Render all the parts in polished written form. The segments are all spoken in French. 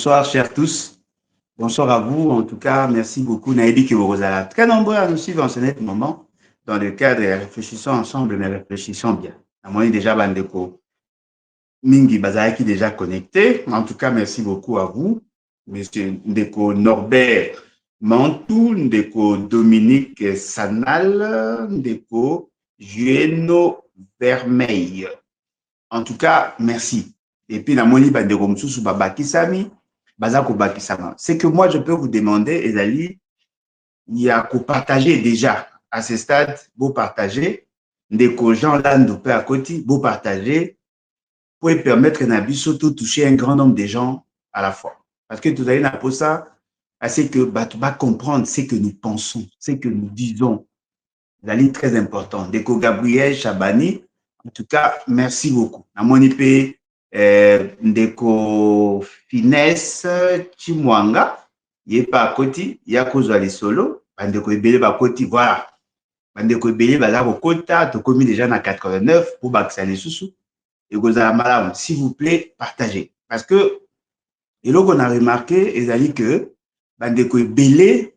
Bonsoir, chers tous. Bonsoir à vous. En tout cas, merci beaucoup. Naïbi Kiborozala. Très nombreux à nous suivre en ce net moment dans le cadre et réfléchissons ensemble, mais réfléchissons bien. À moi, déjà, Bandeko Mingi Bazaki déjà connecté. En tout cas, merci beaucoup à vous. Monsieur Ndeko Norbert Mantou, Ndeko Dominique Sanal, Ndeko Jueno Vermeil. En tout cas, merci. Et puis, la moni Bandeko Moussou Babakisami. Ce que moi, je peux vous demander, Ezali, il y a qu'à partager déjà à ce stade, vous partagez, des gens là, à côté, vous partagez, pour permettre à Nabiso de toucher un grand nombre de gens à la fois. Parce que tout à l'heure, pour ça, c'est que tu vas comprendre ce que nous pensons, ce que nous disons. C'est très important. Deko Gabriel Chabani, en tout cas, merci beaucoup. À mon IP, Ndeko Finesse Chimwanga, il n'est pas à côté, il y a cause les solo, Ndeko Ebele ba côté, voilà. Ndeko Ebele ba la kota, tu commis déjà dans 89 pour baksa les sous. Et s'il vous plaît, partagez. Parce que, et là qu'on a remarqué, Ezali que, Ndeko Ebele,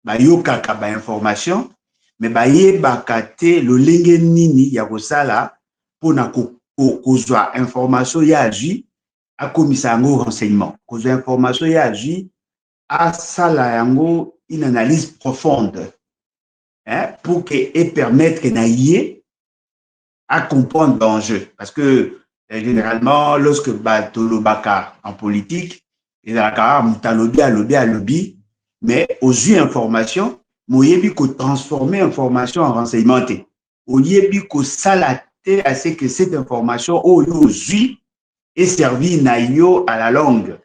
ba yokaka ba information, mais ba yebaka te lo lenge nini ya kosala pona kozwa information ya agi akomisa yango renseignement, kozwa information ya agi asala yango une analyse profonde, hein, pour que et permettre na yé à comprendre l'enjeu. Parce que généralement, lorsque batolobaka en politique, il y a un lobby, mais aux yeux information, moyebi ko transformer information en renseignement. Oyebi ko salaté à ce que cette information aux yeux est servie naïo à la longue.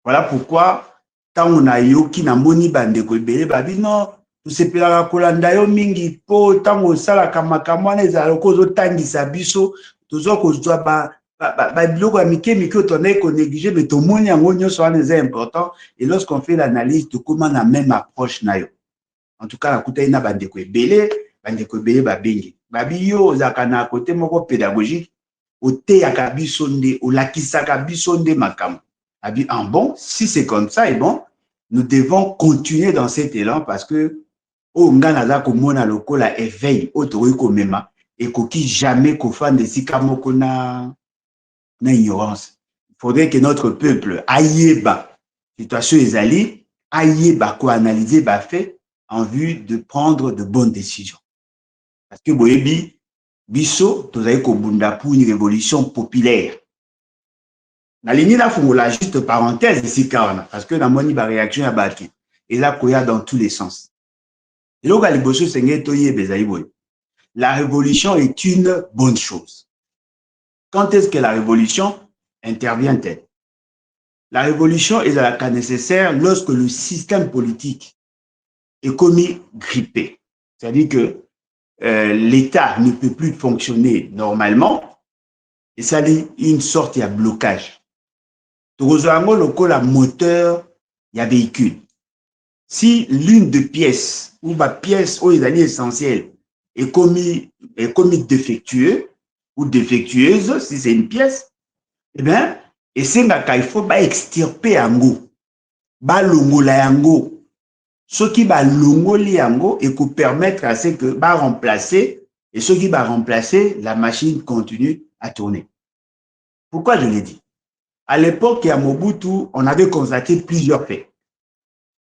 Voilà pourquoi tant on a yo qui na moni bande ko ebele babi non tout se pela kolanda yo mingi po tango sala kamakamwana ezala ko zo tangisa biso tozo ko zwa ba biloko ya mike otonai ko négliger mais to moni yango nyonso wana eza important et lorsqu'on fait l'analyse to comment la même approche na yo. En tout cas la kutai na bande ko ebele babengi babi yo zaka na côté moko pédagogique o te ya kabiso nde o lakisaka biso nde makambo. Ah bon, si c'est comme ça, et bon, nous devons continuer dans cet élan parce que au Nganaza komona loko la éveil autoriko mema et koki jamais kofan de sikamoko na ignorance. Il faudrait que notre peuple aïeba situation ezali aïeba ko analyser ba fait en vue de prendre de bonnes décisions. Parce que boyebi biso tozali ko bunda pour une révolution populaire. La ligne là, faut la juste parenthèse ici, parce que la moni ba réaction à baki. Et là, il y a dans tous les sens. Et là, la révolution est une bonne chose. Quand est-ce que la révolution intervient-elle? La révolution est à la cas nécessaire lorsque le système politique est commis grippé. C'est-à-dire que l'État ne peut plus fonctionner normalement et ça dit une sorte de blocage. Le moteur, il y a véhicule. Si l'une des pièces ou ma pièce ou les alliés essentiels est commis défectueux ou défectueuse, si c'est une pièce, eh bien, et c'est il faut extirper yango, longola yango, ce qui va longoli yango et pour permettre à ce que va remplacer et ce qui va remplacer la machine continue à tourner. Pourquoi je l'ai dit? À l'époque, à Mobutu, on avait constaté plusieurs faits.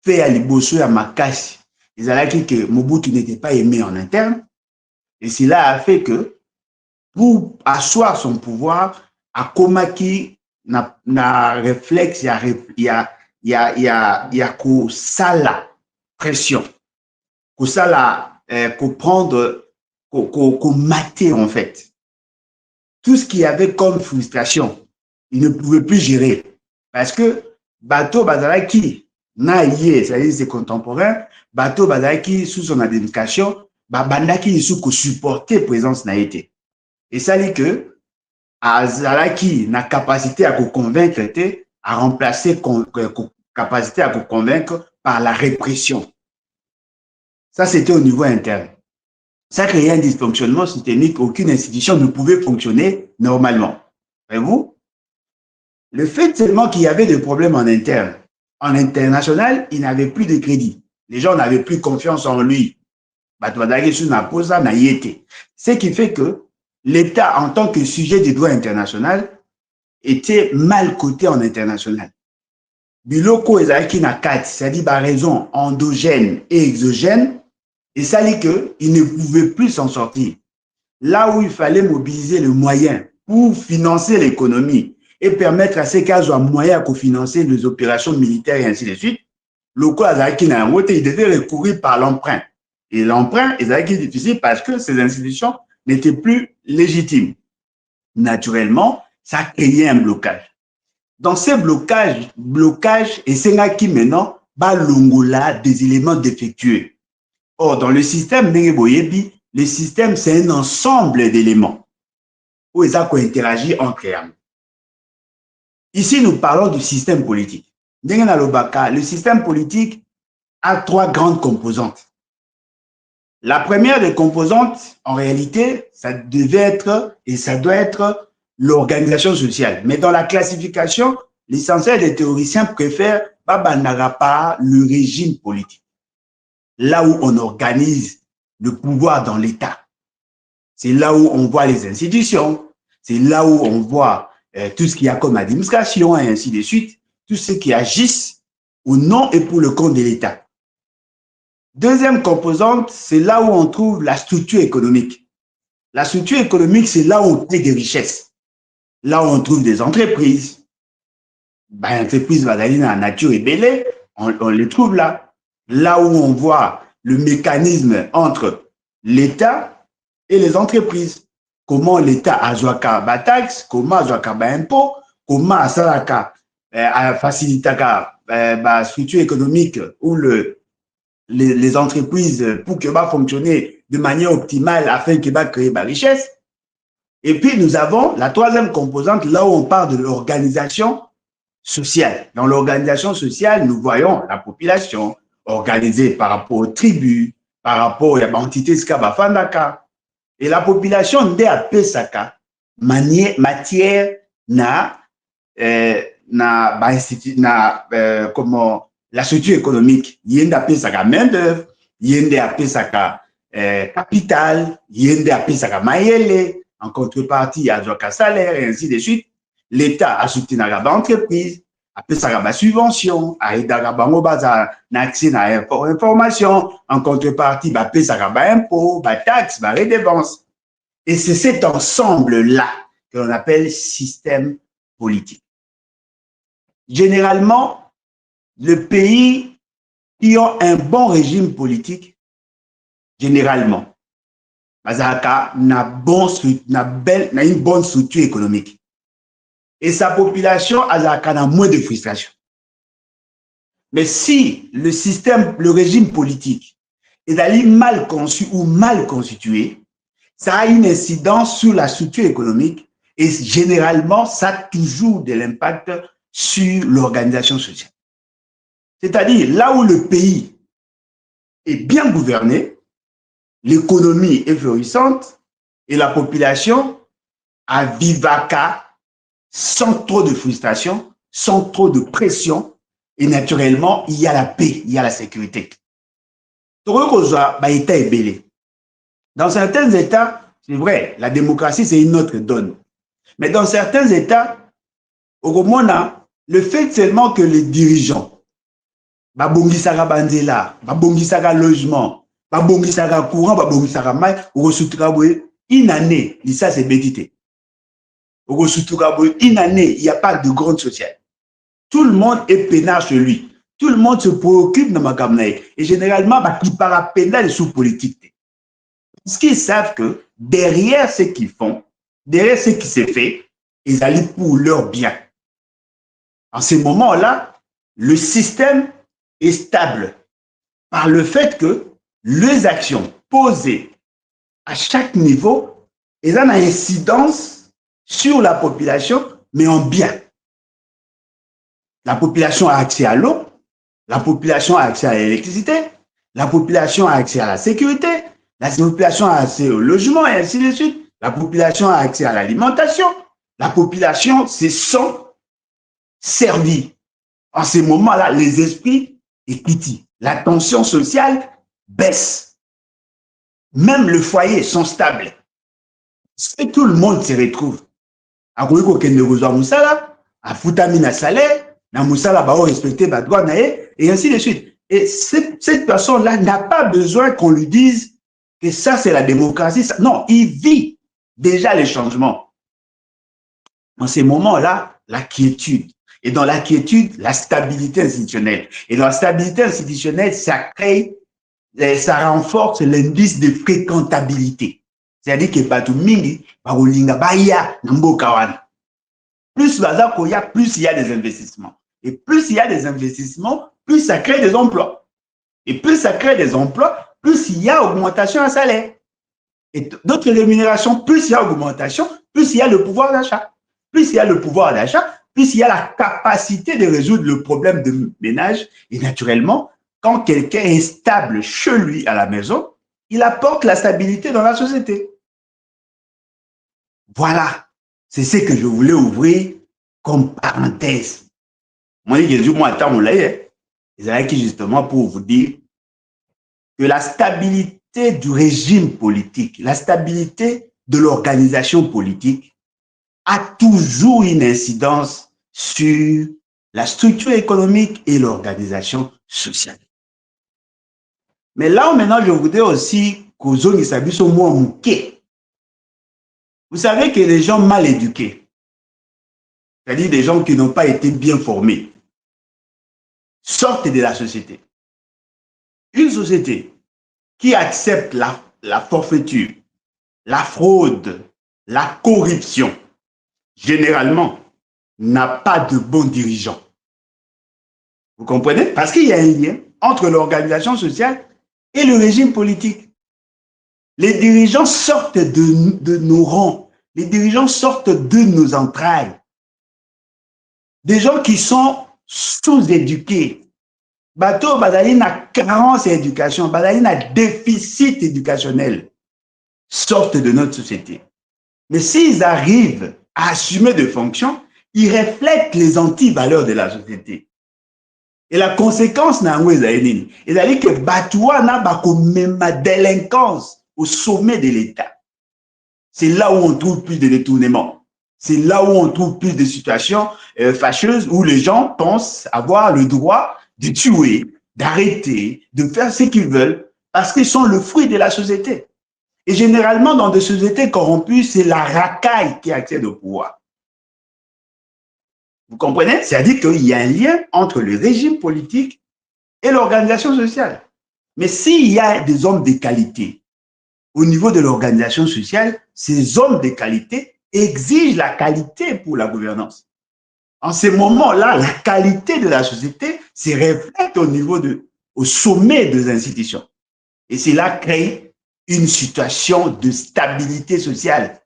Fait à Liboso et à Makashi, ils allaient dire que Mobutu n'était pas aimé en interne. Et cela a fait que, pour asseoir son pouvoir, à Komaki, na réflexe, il y a qu'au sala pression, qu'au sala, qu'au prendre, qu'au mater en fait. Tout ce qu'il y avait comme frustration, il ne pouvait plus gérer. Parce que Bateau Bazalaki, naïe, c'est-à-dire ses contemporains, Bateau Bazalaki, sous son administration, Bandaki, il sous supporter présence naïté. Et ça dit que, Azalaki, na capacité à vous convaincre, à remplacer, capacité à vous convaincre par la répression. Ça, c'était au niveau interne. Ça créait un dysfonctionnement systémique, aucune institution ne pouvait fonctionner normalement. Voyez-vous? Le fait seulement qu'il y avait des problèmes en interne. En international, il n'avait plus de crédit. Les gens n'avaient plus confiance en lui. Ce qui fait que l'État, en tant que sujet du droit international, était mal coté en international. Biloko ezalaki na kati, c'est-à-dire par raison endogène et exogène, et ça dit qu'il ne pouvait plus s'en sortir. Là où il fallait mobiliser le moyen pour financer l'économie et permettre à ces cas de moyens à financer les opérations militaires et ainsi de suite, loko azalaki na yango te, il devait recourir par l'emprunt. Et l'emprunt ezalaki difficile parce que ces institutions n'étaient plus légitimes. Naturellement, ça créait un blocage. Dans ces blocages, et c'est là qui maintenant va longola des éléments défectueux. Or, dans le système Boyebi, le système, c'est un ensemble d'éléments où ils ont interagi entre eux. Ici, nous parlons du système politique. Le système politique a trois grandes composantes. La première des composantes, en réalité, ça devait être et ça doit être l'organisation sociale. Mais dans la classification, l'essentiel des théoriciens préfèrent pas le régime politique. Là où on organise le pouvoir dans l'État. C'est là où on voit les institutions. C'est là où on voit tout ce qu'il y a comme administration et ainsi de suite. Tout ce qui agissent au nom et pour le compte de l'État. Deuxième composante, c'est là où on trouve la structure économique. La structure économique, c'est là où on crée des richesses. Là où on trouve des entreprises. Entreprises, la nature est belle, on les trouve là. Là où on voit le mécanisme entre l'État et les entreprises. Comment l'État a joué la taxe, comment a joué l'impôt, comment a facilité la structure économique ou les entreprises pour que va fonctionner de manière optimale afin que va créer la richesse. Et puis nous avons la troisième composante, là où on parle de l'organisation sociale. Dans l'organisation sociale, nous voyons la population organisée par rapport aux tribus, par rapport à l'entité Skabafandaka. Et la population de Pesaka, matière comment la structure économique, yende Pesaka main-d'œuvre, yende Pesaka capital, yende Pesaka mayele, en contrepartie à un salaire et ainsi de suite. L'État a soutenu l'entreprise, apesaka ba subvention, aidaka bango baza na accès na information, en contrepartie ba pesaka ba impôt, ba taxe, ba redevance. Et c'est cet ensemble-là que l'on appelle système politique. Généralement, le pays qui ont un bon régime politique, généralement, bazaka na une bonne structure économique. Et sa population a moins de frustration. Mais si le régime politique est mal conçu ou mal constitué, ça a une incidence sur la structure économique et généralement, ça a toujours de l'impact sur l'organisation sociale. C'est-à-dire, là où le pays est bien gouverné, l'économie est florissante et la population a vivaka sans trop de frustration, sans trop de pression, et naturellement, il y a la paix, il y a la sécurité. Dans certains États, c'est vrai, la démocratie, c'est une autre donne. Mais dans certains États, au Mona, le fait seulement que les dirigeants, babongisaka banzela, babongisaka logement, babongisaka courant, babongisaka mai, une année, ça c'est bédité. Une année, il n'y a pas de grande sociale. Tout le monde est peinard chez lui. Tout le monde se préoccupe de ma campagne. Et généralement, il part pénal sous politique. Parce qu'ils savent que derrière ce qu'ils font, derrière ce qui s'est fait, ils allaient pour leur bien. En ce moment-là, le système est stable par le fait que les actions posées à chaque niveau, elles ont une incidence sur la population, mais en bien. La population a accès à l'eau, la population a accès à l'électricité, la population a accès à la sécurité, la population a accès au logement et ainsi de suite, la population a accès à l'alimentation, la population se sent servi. En ces moments-là, les esprits écoutent. La tension sociale baisse. Même le foyer sont stables. Et tout le monde se retrouve. Akoki kokende kozwa musala, afutami na salaire, na musala bao respecter ba droit na ye, et ainsi de suite. Et cette personne-là n'a pas besoin qu'on lui dise que ça c'est la démocratie. Non, il vit déjà les changements. En ces moments-là, la quiétude. Et dans la quiétude, la stabilité institutionnelle. Et dans la stabilité institutionnelle, ça crée, ça renforce l'indice de fréquentabilité. C'est-à-dire que batu mingi bakolinga baya na mboka wana. Plus baza koya, plus il y a des investissements. Et plus il y a des investissements, plus ça crée des emplois. Et plus ça crée des emplois, plus il y a augmentation à salaire. Et d'autres rémunérations, plus il y a augmentation, plus il y a le pouvoir d'achat. Plus il y a le pouvoir d'achat, plus il y a la capacité de résoudre le problème de ménage. Et naturellement, quand quelqu'un est stable chez lui à la maison, il apporte la stabilité dans la société. Voilà, c'est ce que je voulais ouvrir comme parenthèse. Moi, c'est justement pour vous dire que la stabilité du régime politique, la stabilité de l'organisation politique a toujours une incidence sur la structure économique et l'organisation sociale. Mais là où maintenant je voudrais aussi qu'aux s'habillent au moins mouquet. Vous savez que les gens mal éduqués, c'est-à-dire des gens qui n'ont pas été bien formés, sortent de la société. Une société qui accepte la forfaiture, la fraude, la corruption, généralement, n'a pas de bons dirigeants. Vous comprenez? Parce qu'il y a un lien entre l'organisation sociale et le régime politique. Les dirigeants sortent de nos rangs. Les dirigeants sortent de nos entrailles. Des gens qui sont sous-éduqués. Bateau, bazali na carence d'éducation, bazali na déficit éducationnel, sortent de notre société. Mais s'ils arrivent à assumer des fonctions, ils reflètent les anti-valeurs de la société. Et la conséquence, c'est que Batoua n'a pas comme délinquance au sommet de l'État. C'est là où on trouve plus de détournements. C'est là où on trouve plus de situations fâcheuses où les gens pensent avoir le droit de tuer, d'arrêter, de faire ce qu'ils veulent parce qu'ils sont le fruit de la société. Et généralement, dans des sociétés corrompues, c'est la racaille qui accède au pouvoir. Vous comprenez? C'est-à-dire qu'il y a un lien entre le régime politique et l'organisation sociale. Mais s'il y a des hommes de qualité au niveau de l'organisation sociale, ces hommes de qualité exigent la qualité pour la gouvernance. En ces moments-là, la qualité de la société se reflète au sommet des institutions. Et cela crée une situation de stabilité sociale.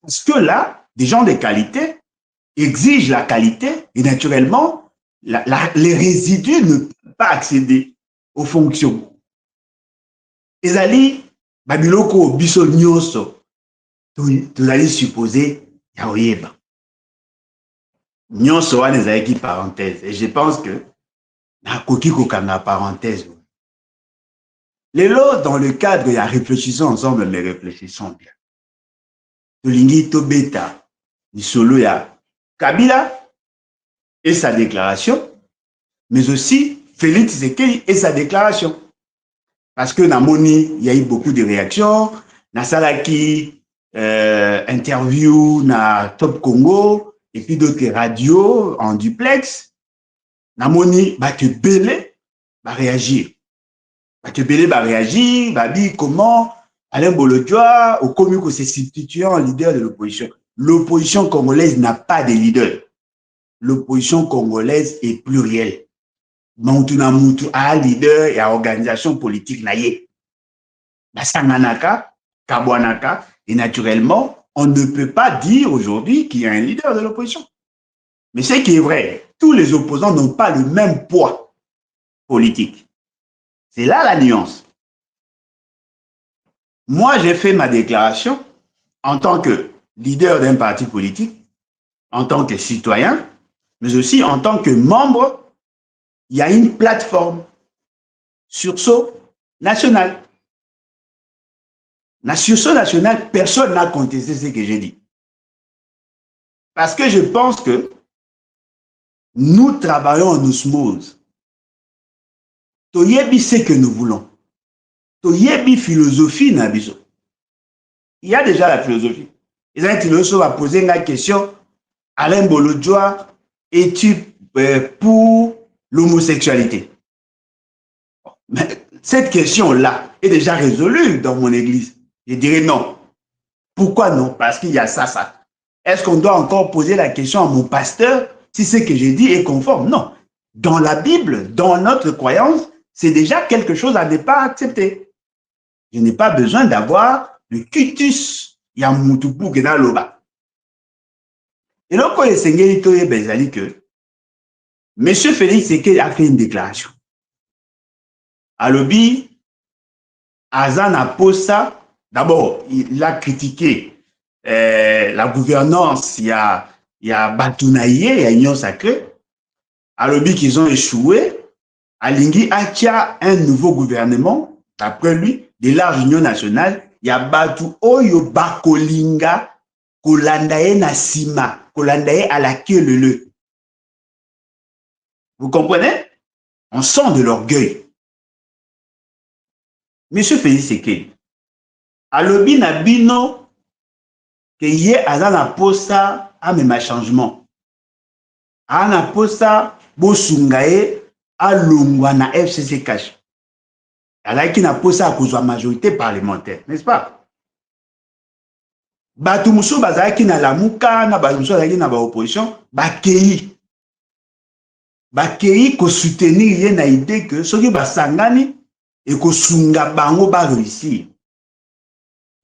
Parce que là, des gens de qualité exigent la qualité et naturellement, les résidus ne peuvent pas accéder aux fonctions. Ezali, babiloko biso nyonso, tozali supposé ya oyeba. Nyonso wana ezalaki parenthèse. Et je pense que nakoki kokanga parenthèse. Lelo, dans le cadre ya réfléchissons ensemble, mais réfléchissons bien. Tolingi tobeta lisolo ya Kabila et sa déclaration, mais aussi Félix Tshisekedi et sa déclaration. Parce que Namoni, il y a eu beaucoup de réactions. Nasalaki, interview na Top Congo, et puis d'autres radios en duplex. Namoni, Bate Belé va réagir. Bate Belé va réagir, va dire comment Alain Bolodjoa, au commun se substituant en leader de l'opposition. L'opposition congolaise n'a pas de leader. L'opposition congolaise est plurielle. Moutou na moutou a leader et a organisation politique naïe. Basanganaka, Kabwanaka, et naturellement, on ne peut pas dire aujourd'hui qu'il y a un leader de l'opposition. Mais ce qui est vrai, tous les opposants n'ont pas le même poids politique. C'est là la nuance. Moi, j'ai fait ma déclaration en tant que leader d'un parti politique, en tant que citoyen, mais aussi en tant que membre, il y a une plateforme, sursaut national. La sursaut national, personne n'a contesté ce que j'ai dit. Parce que je pense que nous travaillons en osmose. Toyebi ce que nous voulons. Toyebi philosophie na biso. Il y a déjà la philosophie. Les philosophes va poser une question. Alain Bolodjoa, es-tu pour l'homosexualité? Mais cette question-là est déjà résolue dans mon église. Je dirais non. Pourquoi non? Parce qu'il y a ça, ça. Est-ce qu'on doit encore poser la question à mon pasteur si ce que j'ai dit est conforme? Non. Dans la Bible, dans notre croyance, c'est déjà quelque chose à ne pas accepter. Je n'ai pas besoin d'avoir le cutus yamutupu gena loba. Et donc, quand le Seigneur dit que M. Félix Tshisekedi a fait une déclaration. Alobi, Azan a posé ça. D'abord, il a critiqué la gouvernance. Il y a Batounaye, il y a Union Sacrée. Alobi qu'ils ont échoué. Alingi Atia, un nouveau gouvernement, d'après lui, de large union nationale. Il y a Batou Oyo Bakolinga, Kolandaye Nasima, Kolandaye à la queue le. Vous comprenez? On sent de l'orgueil. Monsieur Félix Tshisekedi, alobi na bino que ye aza na posa amema changement. Ana posa bosunga ye alongwa na FCC cash. Alaki na posa akozwa majorité parlementaire, n'est-ce pas? Bato musu bazalaki na lamuka na bato musu bazalaki na ba opposition bakei ko soutenir ye na idée que soki basangani et ko sunga bango ba réussir.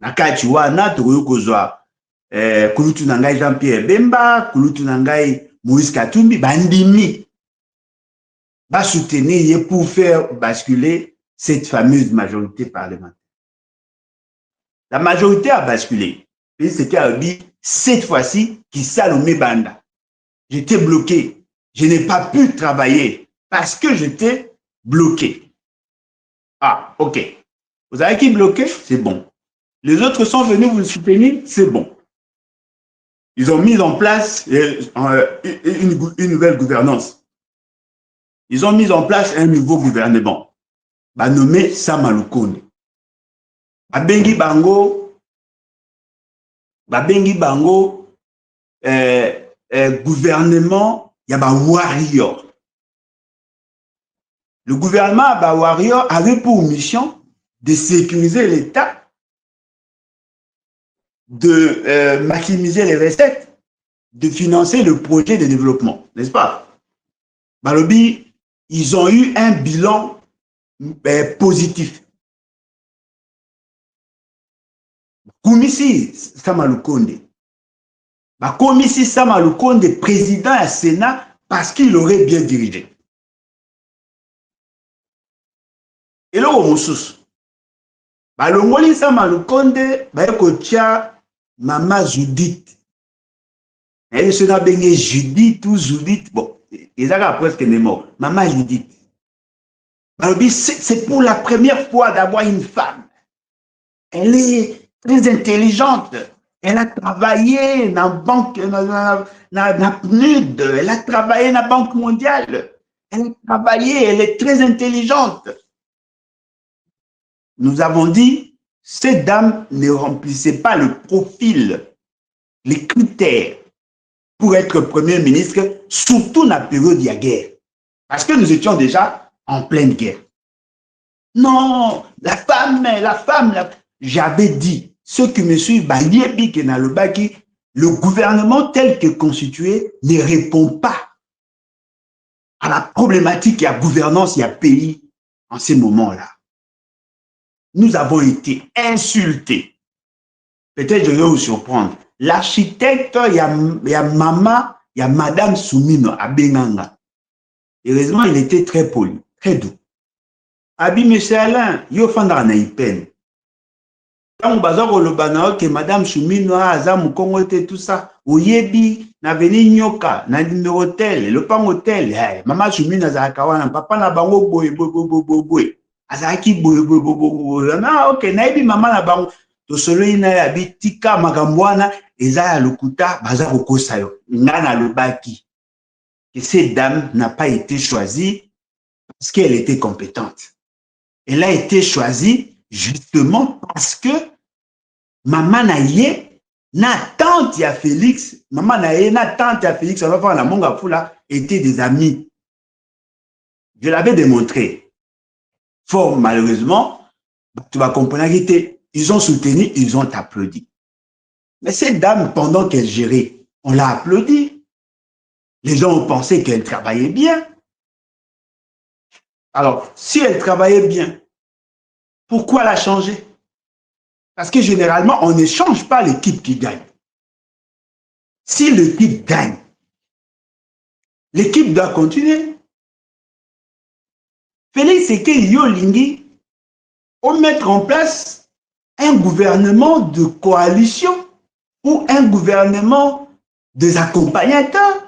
Na kati wana tokoki kozwa kulutu na ngai Jean-Pierre Bemba, kulutu na ngai Moïse Katumbi bandimi ba soutenir ye pour faire basculer cette fameuse majorité parlementaire. La majorité a basculé. C'était cette fois-ci qui Salomé Banda. J'étais bloqué. Je n'ai pas pu travailler parce que j'étais bloqué. Ah, ok. Vous avez qui bloqué? C'est bon. Les autres sont venus vous soutenir? C'est bon. Ils ont mis en place une nouvelle gouvernance. Ils ont mis en place un nouveau gouvernement. Bah, nommé Samalukonde. Babengi Bango, gouvernement, il y a ba warrior. Le gouvernement ba warrior avait pour mission de sécuriser l'État, de maximiser les recettes, de financer le projet de développement, n'est-ce pas? Balobi, ils ont eu un bilan positif. Koumisi Samalukonde. Koumisi Samalukonde, président du Sénat, parce qu'il aurait bien dirigé. Et là, on sous. Balongoli Samalukonde, Bayekotia, Maman Judith. Elle se n'a bien Judith ou Judith. Bon, ils ont presque des morts. Maman Judith. C'est pour la première fois d'avoir une femme. Elle est très intelligente. Elle a travaillé dans la banque, dans PNUD. Elle a travaillé dans la Banque mondiale. Elle a travaillé, elle est très intelligente. Nous avons dit, cette dame ne remplissait pas le profil, les critères pour être Premier ministre, surtout dans la période de la guerre. Parce que nous étions déjà en pleine guerre. Non, la femme, j'avais dit, ceux qui me suivent, le gouvernement tel que constitué ne répond pas à la problématique et à la gouvernance et à pays en ces moments-là. Nous avons été insultés. Peut-être je vais vous surprendre. L'architecte, il y a maman, il y a madame Soumino à Benganga. Heureusement, il était très poli, très doux. Abi, monsieur Alain, il y a un Tant bazar le banao que Madame Choumino aza mukongo te tout ça. Oyebi na veni nyoka na numéro tel, le pan hôtel. Hey, Maman Choumino azalaka wana papa na bango boy boy boy boy boy. Azalaki boy boy boy boy. Na ok na yebi mama na bango to solo ina ya bitika makambo wana eza ya lokuta baza kokosa yo. Ngana lobaki que cette dame n'a pas été choisie parce qu'elle était compétente. Elle a été choisie justement parce que maman na ye na tante ya Félix, maman na ye na tante ya Félix, on va voir la monga fula étaient des amis. Je l'avais démontré. Fort malheureusement, tu vas comprendre qu'ils ils ont soutenu, ils ont applaudi. Mais cette dame, pendant qu'elle gérait, on l'a applaudi. Les gens ont pensé qu'elle travaillait bien. Alors, si elle travaillait bien, pourquoi la changer? Parce que généralement, on ne change pas l'équipe qui gagne. Si l'équipe gagne, l'équipe doit continuer. Félix Tshisekedi Yolingi, on mettre en place un gouvernement de coalition ou un gouvernement des accompagnateurs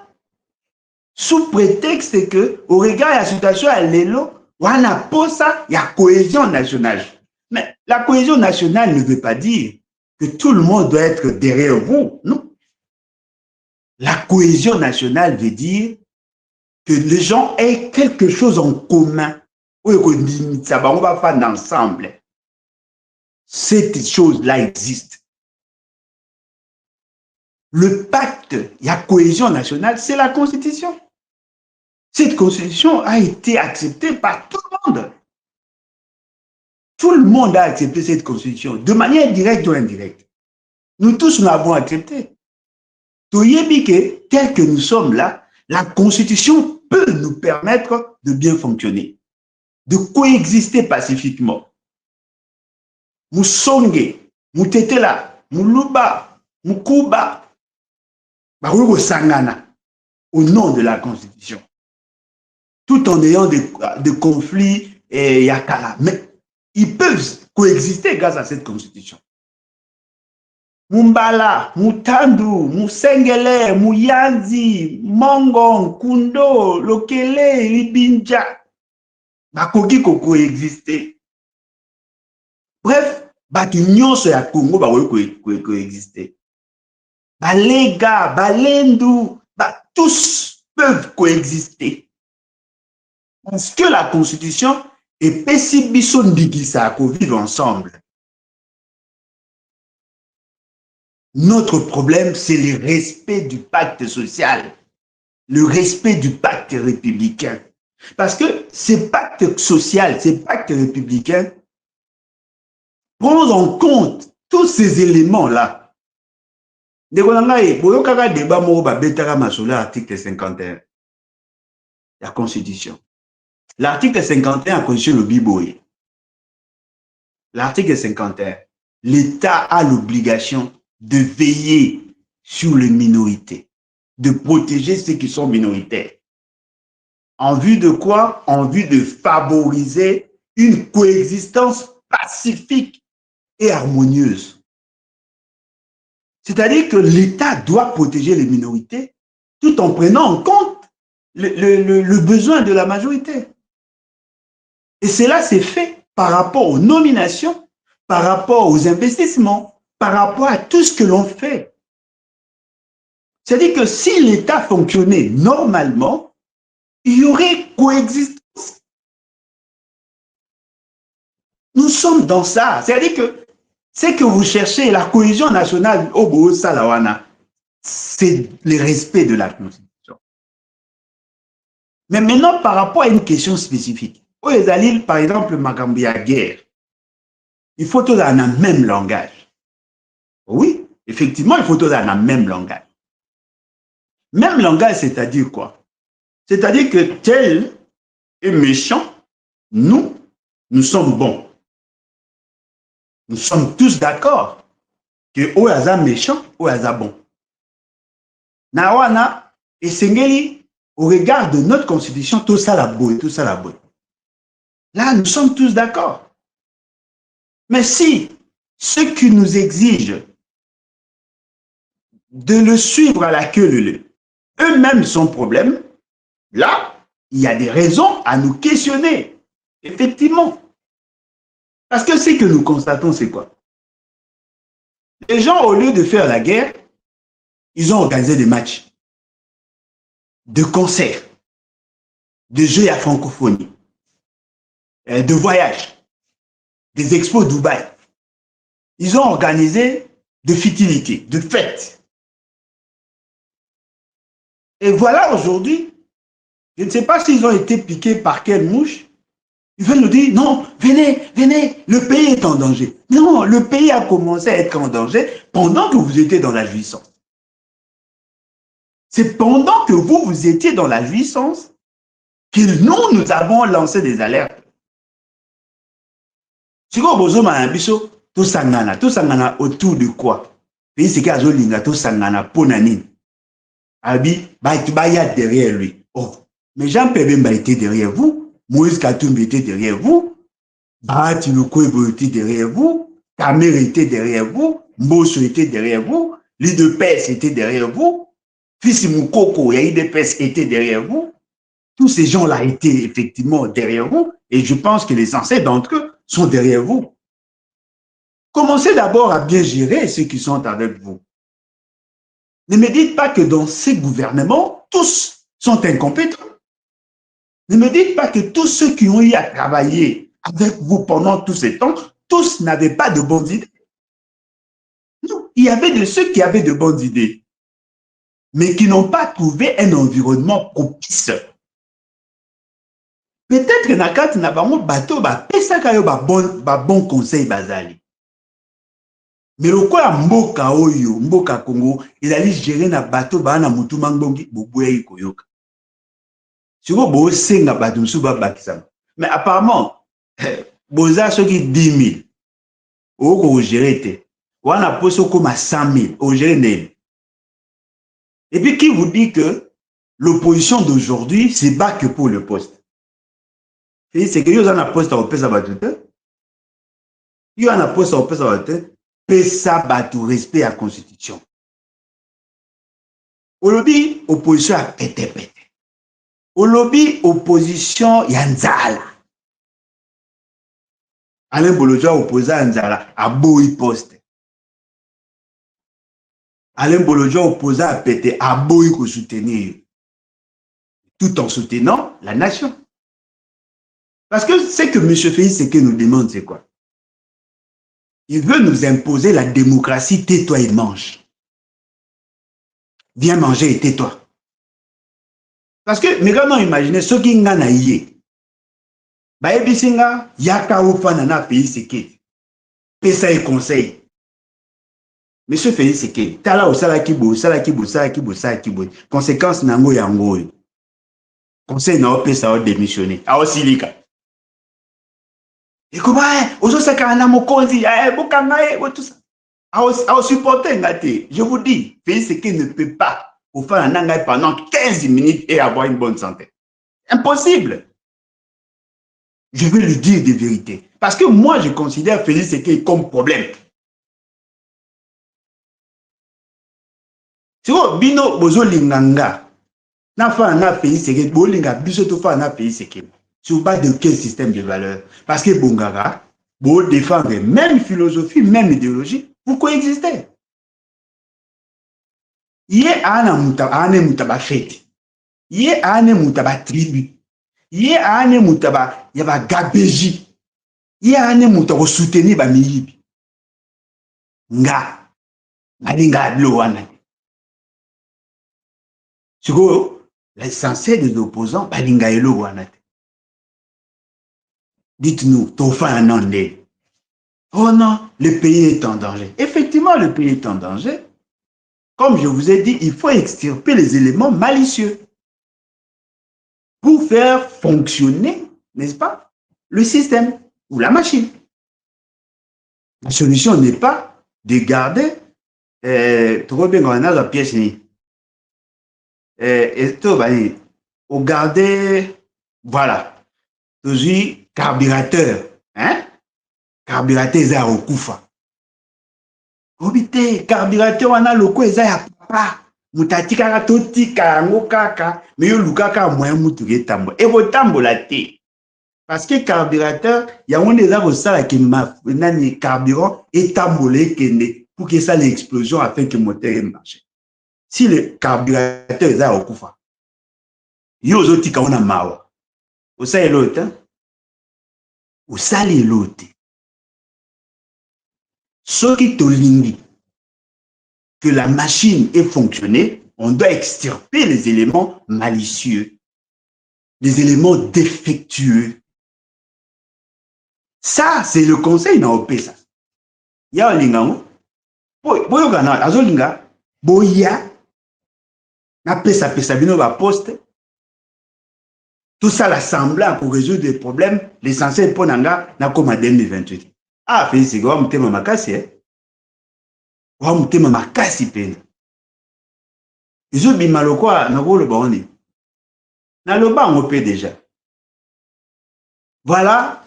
sous prétexte que, au regard de la situation à l'élo, on a posé ça, il y a cohésion nationale. Mais la cohésion nationale ne veut pas dire que tout le monde doit être derrière vous, non. La cohésion nationale veut dire que les gens aient quelque chose en commun. On va faire ensemble. Cette chose-là existe. Le pacte, il y a cohésion nationale, c'est la Constitution. Cette Constitution a été acceptée par tout le monde. Tout le monde a accepté cette Constitution, de manière directe ou indirecte. Nous tous l'avons acceptée. Tel que nous sommes là, la Constitution peut nous permettre de bien fonctionner, de coexister pacifiquement. Musonge, Mutetela, Muluba, Mukuba, Barugo Sangana, au nom de la Constitution. Tout en ayant des conflits et yakala. Mais ils peuvent coexister grâce à cette Constitution. Mumbala, Mutandu, Musengele, Muyanzi, Mongon, Kundo, Lokele, Libinja, bakoki ko coexister. Bref, batu nyonso ya Congo bakoki coexister. Balega, Balendu, tous peuvent coexister. Parce que la Constitution est pessibiso ndikisa ko vivre ensemble. Notre problème, c'est le respect du pacte social, le respect du pacte républicain. Parce que ces pactes sociaux, ces pactes républicains, prennent en compte tous ces éléments-là. L'article 51, la Constitution. L'article 51, la Constitution, le Biboye. L'article 51, l'État a l'obligation de veiller sur les minorités, de protéger ceux qui sont minoritaires. En vue de quoi? En vue de favoriser une coexistence pacifique et harmonieuse. C'est-à-dire que l'État doit protéger les minorités tout en prenant en compte le besoin de la majorité. Et cela s'est fait par rapport aux nominations, par rapport aux investissements, par rapport à tout ce que l'on fait. C'est-à-dire que si l'État fonctionnait normalement, il y aurait coexistence. Nous sommes dans ça. C'est-à-dire que ce que vous cherchez, la cohésion nationale, au Salawana, c'est le respect de la Constitution. Mais maintenant, par rapport à une question spécifique, par exemple, Magambia guerre, il faut tous dans le même langage. Oui, effectivement, il faut tous dans le même langage. Même langage, c'est-à-dire quoi? C'est-à-dire que tel est méchant, nous sommes bons. Nous sommes tous d'accord que Oyaza méchant, Oyaza bon. Nawana et Sengeli, au regard de notre constitution, tout ça la boue, tout ça la boue. Là, nous sommes tous d'accord. Mais si ceux qui nous exigent de le suivre à la queue leu, eux-mêmes sont problème, là, il y a des raisons à nous questionner. Effectivement. Parce que ce que nous constatons, c'est quoi? Les gens, au lieu de faire la guerre, ils ont organisé des matchs, de concerts, de jeux à francophonie, de voyages, des expos Dubaï. Ils ont organisé de futilités, de fêtes. Et voilà aujourd'hui, je ne sais pas s'ils ont été piqués par quelle mouche. Ils veulent nous dire, non, venez, venez, le pays est en danger. Non, le pays a commencé à être en danger pendant que vous étiez dans la jouissance. C'est pendant que vous étiez dans la jouissance que nous avons lancé des alertes. Si vous avez tout sangana autour de quoi? Pays c'est qu'à Zolinga, tout sangana ponanine. Abi, baya derrière lui. Oh, mais Jean Pébemba était derrière vous, Moïse Katoum était derrière vous, Bahati Lukwebo était derrière vous, Kamer était derrière vous, Mbosso était derrière vous, l'IDPS était derrière vous, Fils Moukoko et l'IDPS était derrière vous. Tous ces gens-là étaient effectivement derrière vous et je pense que les ancêtres d'entre eux sont derrière vous. Commencez d'abord à bien gérer ceux qui sont avec vous. Ne me dites pas que dans ces gouvernements, tous sont incompétents. Ne me dites pas que tous ceux qui ont eu à travailler avec vous pendant tous ces temps, tous n'avaient pas de bonnes idées. Non, il y avait de ceux qui avaient de bonnes idées, mais qui n'ont pas trouvé un environnement propice. Peut-être que nakati na bango bato ba pesaka yo ba bon conseil bazali. Mais lokola mboka oyo, mboka Congo, il allait gérer na bato ba na mutu mangbongi boboya ikoyoka. Siko bo senga bato musu ba bakisama. Mais apparemment, boza soki 10 000. Oko gérer te. Wana poso koma 100 000. O gérer nel. Et puis qui vous dit que l'opposition d'aujourd'hui, c'est pas que pour le poste. C'est que yo za na poste au pesa bato te. Yo na poste au pesa bato te. Pesa bato respect à la constitution. Olobi opposition à pete. Olobi opposition ya nzala. Alain Bolojwa opposé à nzala à boy poste. Alain Bolojwa opposé à pete à boy ko soutenir. Tout en soutenant la nation. Parce que ce que M. Félix Tshisekedi nous demande, c'est quoi? Il veut nous imposer la démocratie, tais-toi et mange. Viens manger et tais-toi. Parce que, mais comment imaginer ce qui n'a naïe? Bah, ebisinga, yaka ofana na Félix Tshisekedi. Pesa et conseil. Monsieur Félix Tshisekedi, tala osala kibo. Conséquence nango yango. Conseil na opesa o démissionner. A osilika. Et comment, ozo sakana mokonzi, bokanga, tout ça. A supporter ngate. Je vous dis, Félix Tshisekedi ne peut pas au faire un engagement pendant 15 minutes et avoir une bonne santé. Impossible. Je vais lui dire des vérités. Parce que moi, je considère Félix Tshisekedi comme problème. Si vous bino bozo linganga, na fa na Félix Tshisekedi, bo linga biso to fa na Félix Tshisekedi. Sur base de quel système de valeurs? Parce que Bongara, vous défendez même philosophie, même idéologie, vous coexistez. Yé ana mutaba fête. Yé ana mutaba tribu. Yé ana mutaba yaba gabeji. Yé ana mutaba soutenir ba miyibi. Nga. Ngalinga blo wana. Siko l'essentiel des opposants balinga elo wana. Dites-nous, Tofa un andé. Oh non, le pays est en danger. Effectivement, le pays est en danger. Comme je vous ai dit, il faut extirper les éléments malicieux pour faire fonctionner, n'est-ce pas, le système ou la machine. La solution n'est pas de garder trop bien qu'on a la pièce au garder, voilà, toujours carburateur, hein? Carburateur est au Koufa. Obité, carburateur wana loko eza ya papa. Mutati kaka totika yango kaka, mais yo lukaka moyen mutu ketambola. Et botambola te. Parce que carburateur, il y a un des arbres ça qui m'a nani carburant étambolé kende pour que ça l'explosion afin que le moteur marche. Si le carburateur est à okufa, yo zotika ona mawa. Osa elota, osali elote. Ce qui tolingi que la machine ait fonctionné, on doit extirper les éléments malicieux, les éléments défectueux. Ça, c'est le conseil na OP ça. Ya lingango, boyo kana azolinga, boya na pesa bino ba poste. Tout ça l'assemblant pour résoudre des problèmes, l'essentiel pour nanga na comme en 2028. Ah, Félix, on va monter ma makasi, on va monter ma makasi peine. Ils ont bima le quoi, na le boni. Na le bas on peut déjà. Voilà,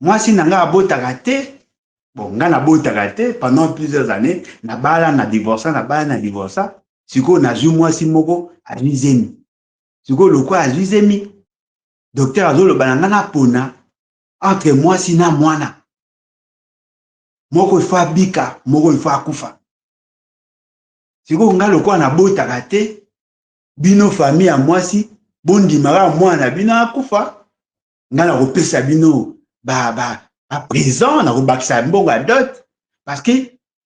moi si nanga abota raté, bon, nga na bota raté pendant plusieurs années, na bala na divorça, na bala na divorça, siko na ju moi si moko a lizemi. Siko le quoi a lizemi. Docteur azo le bananga na pona entre moi si na mwana. Moko il faut abika, moko il faut akufa. Siko nga le quoi na bota raté, bino famille à moi si, bondi mara mwana bino akufa. Nga na repesa bino ba présent na robakisa mbongo dot parce que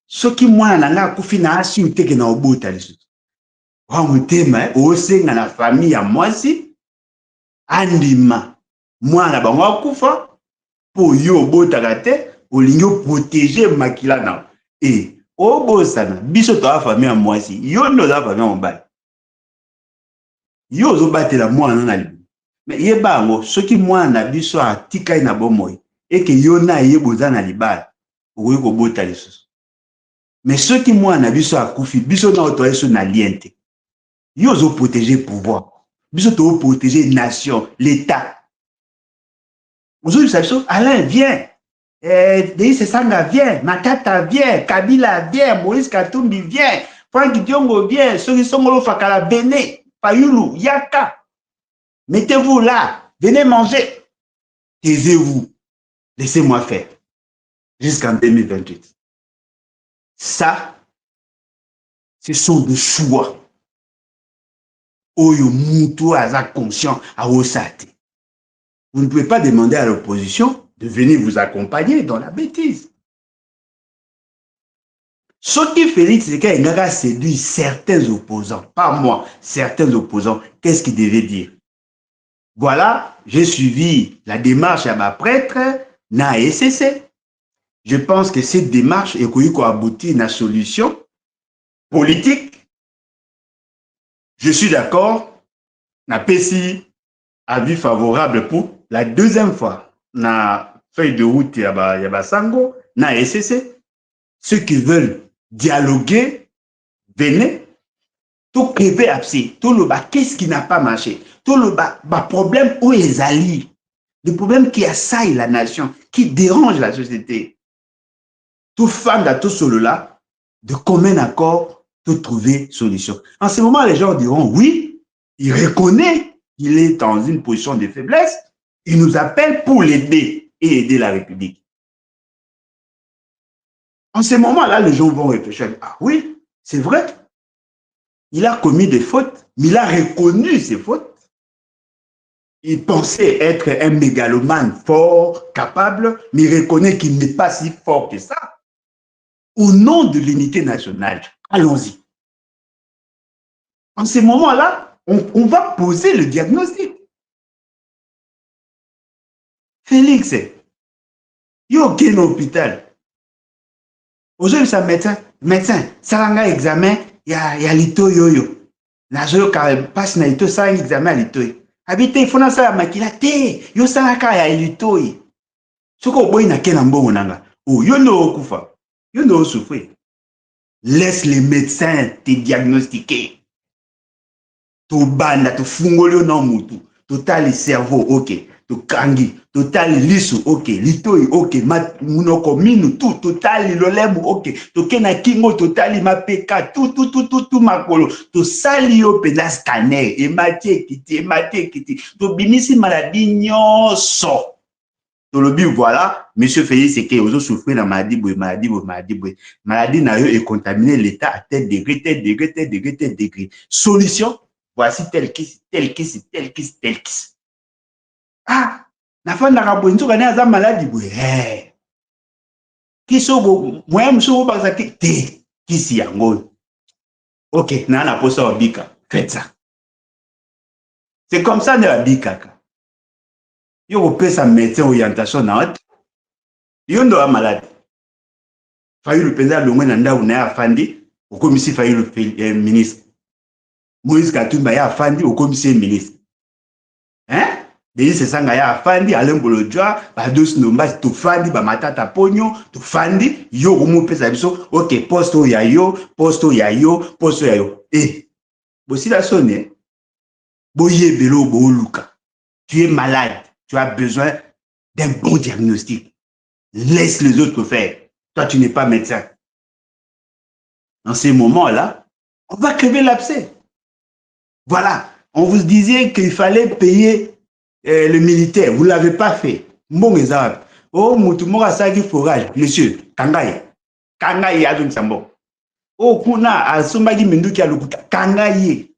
ce qui moi na nga kufi na asi te ke na obota lesu wa mutema o senga na famille ya mwasi andima mwana bango kufa po yo obota te olingo protéger makila na et obosana biso to famille ya mwasi yo ndo la famille mobali yo zo batela mwana na libu. Mais yeba ngo soki mwana biso atika na bomoy et que yona yeboza na libala okoki kobota lisusu. Mais soki mwana biso akufi biso na oto eso na liente. Yo zo protéger pouvoir. Biso to protéger nation, l'état. Aujourd'hui ça biso Alain vient. Denis Sanga vient, Matata vient, Kabila vient, Moïse Katumbi vient, Franck Diongo vient, soki Songolo Fakala Bene, Fayulu, Yaka. Mettez-vous là, venez manger. Taisez-vous. Laissez-moi faire. Jusqu'en 2028. Ça, ce sont des choix. Oyo mutu aza conscient à osate. Vous ne pouvez pas demander à l'opposition de venir vous accompagner dans la bêtise. Ce qui Félix Tshisekedi a séduit certains opposants, pas moi, certains opposants, qu'est-ce qu'il devait dire? Voilà, j'ai suivi la démarche à ma prêtre, na SCC. Je pense que cette démarche est aboutir à une solution politique. Je suis d'accord, na PSI avis favorable pour la deuxième fois. Na feuille de route yaba sango, na SCC. Ceux qui veulent dialoguer, venez. Tout privé absé, tout le bas, qu'est-ce qui n'a pas marché? Tout le bas, problème où les alliés, le problème qui assaille la nation, qui dérange la société. Tout fan de tout cela, de commun accord, tout trouver solution. En ce moment, les gens diront oui, il reconnaît qu'il est dans une position de faiblesse, il nous appelle pour l'aider et aider la République. En ce moment-là, les gens vont réfléchir, ah oui, c'est vrai. Il a commis des fautes, mais il a reconnu ses fautes. Il pensait être un mégalomane fort, capable, mais il reconnaît qu'il n'est pas si fort que ça. Au nom de l'unité nationale, allons-y. En ce moment-là, on va poser le diagnostic. Félix, il y a aucun hôpital. Aujourd'hui, ça médecin, ça a un examen. Il y a l'ito yoyo. Na zo passe na l'ito ça un examen à l'ito. Habité il faut na ça makila te. Yo ça na ka ya l'ito. Soko boy na kena mbongo nanga. Oh yo no kufa. Yo no souffrir. Laisse les médecins te diagnostiquer. To banda to fungolio na mutu. Total le cerveau OK. tokangi, totali lisu, ok, litoi, ok, munoko minu, tout, totali lolemu, ok, tokena kingo, totali mapeka, tout, makolo, tosali yo pena scanner, emati ekiti, tobimisi maladi nyonso. Tolobi, voilà, monsieur Félix Seke, ozo souffrir la maladie, maladie na yo et contaminer l'état à tel degré. Solution, voici tel qui. Ah, na fin d'arabo, nous avons une maladie, qui sont, moi, je suis pas qui s'y a ok, na la posa obika, faites ça. C'est comme ça de la bika. Yo opé sa médecin orientation na hot. Yo ndo a malade. Fayu le président le moins nanda ou na afandi, au commissaire fayu le ministre. Moïse Katumba ya afandi au commissaire ministre. Hein? Deji Sesanga ya afandi, Alain Bolodjoa, Bados Nomba tofandi, ba matata ponyo, tofandi, yo umu pesa biso, ok, posto ya yo. Eh, bosi la sonne, boye belo bo luka. Tu es malade, tu as besoin d'un bon diagnostic. Laisse les autres faire. Toi, tu n'es pas médecin. Dans ces moments-là, on va crever l'abcès. Voilà, on vous disait qu'il fallait payer le militaire. Vous ne l'avez pas fait. Bon exemple. Oh, Moutoumora Sagi Forage, monsieur, Kangaye. Kangaye Adon Sambo. Oh, Kuna, Asomagi Menduki Alukuta, Kangaye.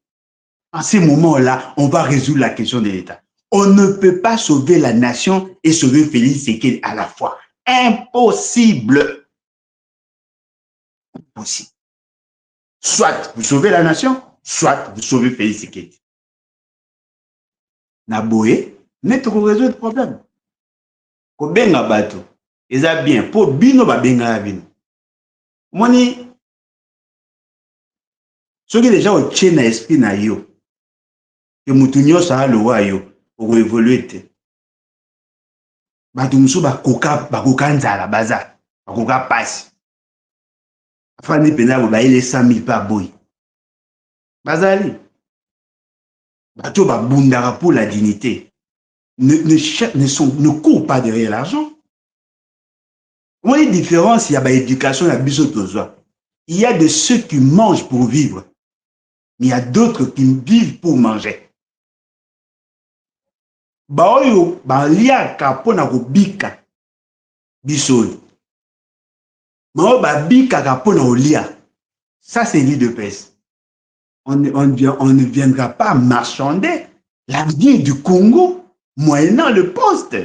En ces moments-là, on va résoudre la question de l'État. On ne peut pas sauver la nation et sauver Félix Seked à la fois. Impossible. Impossible. Soit vous sauvez la nation, soit vous sauvez Félix Seked. Naboé, net pour résoudre le problème. Ko benga bato, eza bien, pour bino ba benga bino. Moni, soki déjà au tient na esprit na yo, que mutu nyoso alowa yo, pour évoluer te. Bato musu bakoka nzala baza, bakoka pasi. Afani pena bo baile 100 000 pa boy. Bazali. Bato babundaka pour la dignité. Ne courent pas derrière l'argent. On a une différence, il y a l'éducation, il y a bisotozoa. Il y a de ceux qui mangent pour vivre, mais il y a d'autres qui vivent pour manger. Baoyo, baliaka pona kobika bisoli. Mao babika pona olia. Ça, c'est l'île de pèse. On ne viendra pas marchander la vie du Congo moyennant le poste.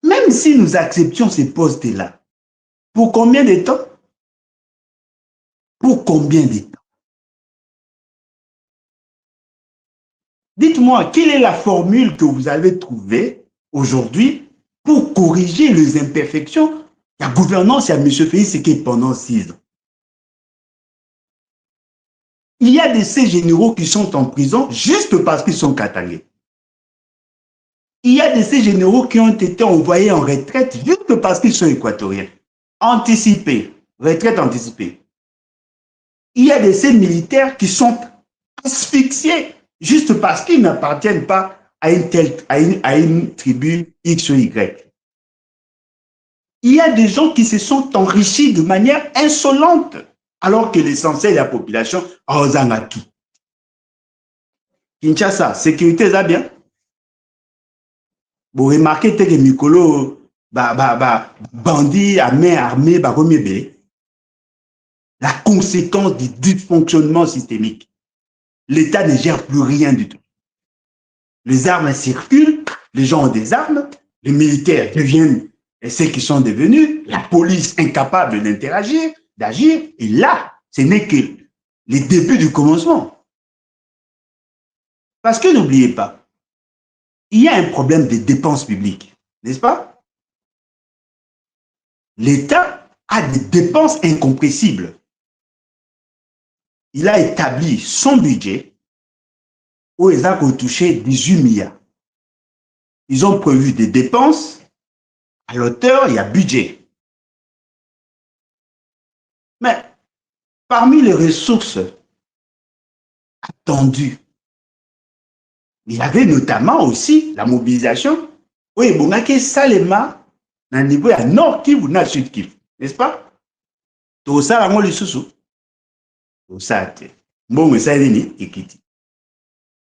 Même si nous acceptions ces postes-là, pour combien de temps? Pour combien de temps? Dites-moi, quelle est la formule que vous avez trouvée aujourd'hui pour corriger les imperfections de la gouvernance à M. Félix Seked pendant 6 ans? Il y a de ces généraux qui sont en prison juste parce qu'ils sont katangais. Il y a de ces généraux qui ont été envoyés en retraite juste parce qu'ils sont équatoriens. Anticipés, retraite anticipée. Il y a de ces militaires qui sont asphyxiés juste parce qu'ils n'appartiennent pas à une tribu X ou Y. Il y a des gens qui se sont enrichis de manière insolente, alors que l'essentiel de la population a tout. Kinshasa, sécurité, ça bien? Vous remarquez que Mikolo, bandit à main armée, la conséquence du dysfonctionnement systémique. L'État ne gère plus rien du tout. Les armes circulent, les gens ont des armes, les militaires deviennent ceux qui sont devenus, la police incapable d'interagir, d'agir, et là, ce n'est que les débuts du commencement. Parce que n'oubliez pas, il y a un problème de dépenses publiques, n'est-ce pas? L'État a des dépenses incompressibles. Il a établi son budget où ils ont touché 18 milliards. Ils ont prévu des dépenses, à l'auteur, il y a budget. Mais parmi les ressources attendues Il y avait notamment aussi la mobilisation. Oui, bon, que Salema, à niveau à Nord Kivu, na Sud Kivu, n'est-ce pas? Tout ça, on le sous. Tout ça, bon, ça, équité.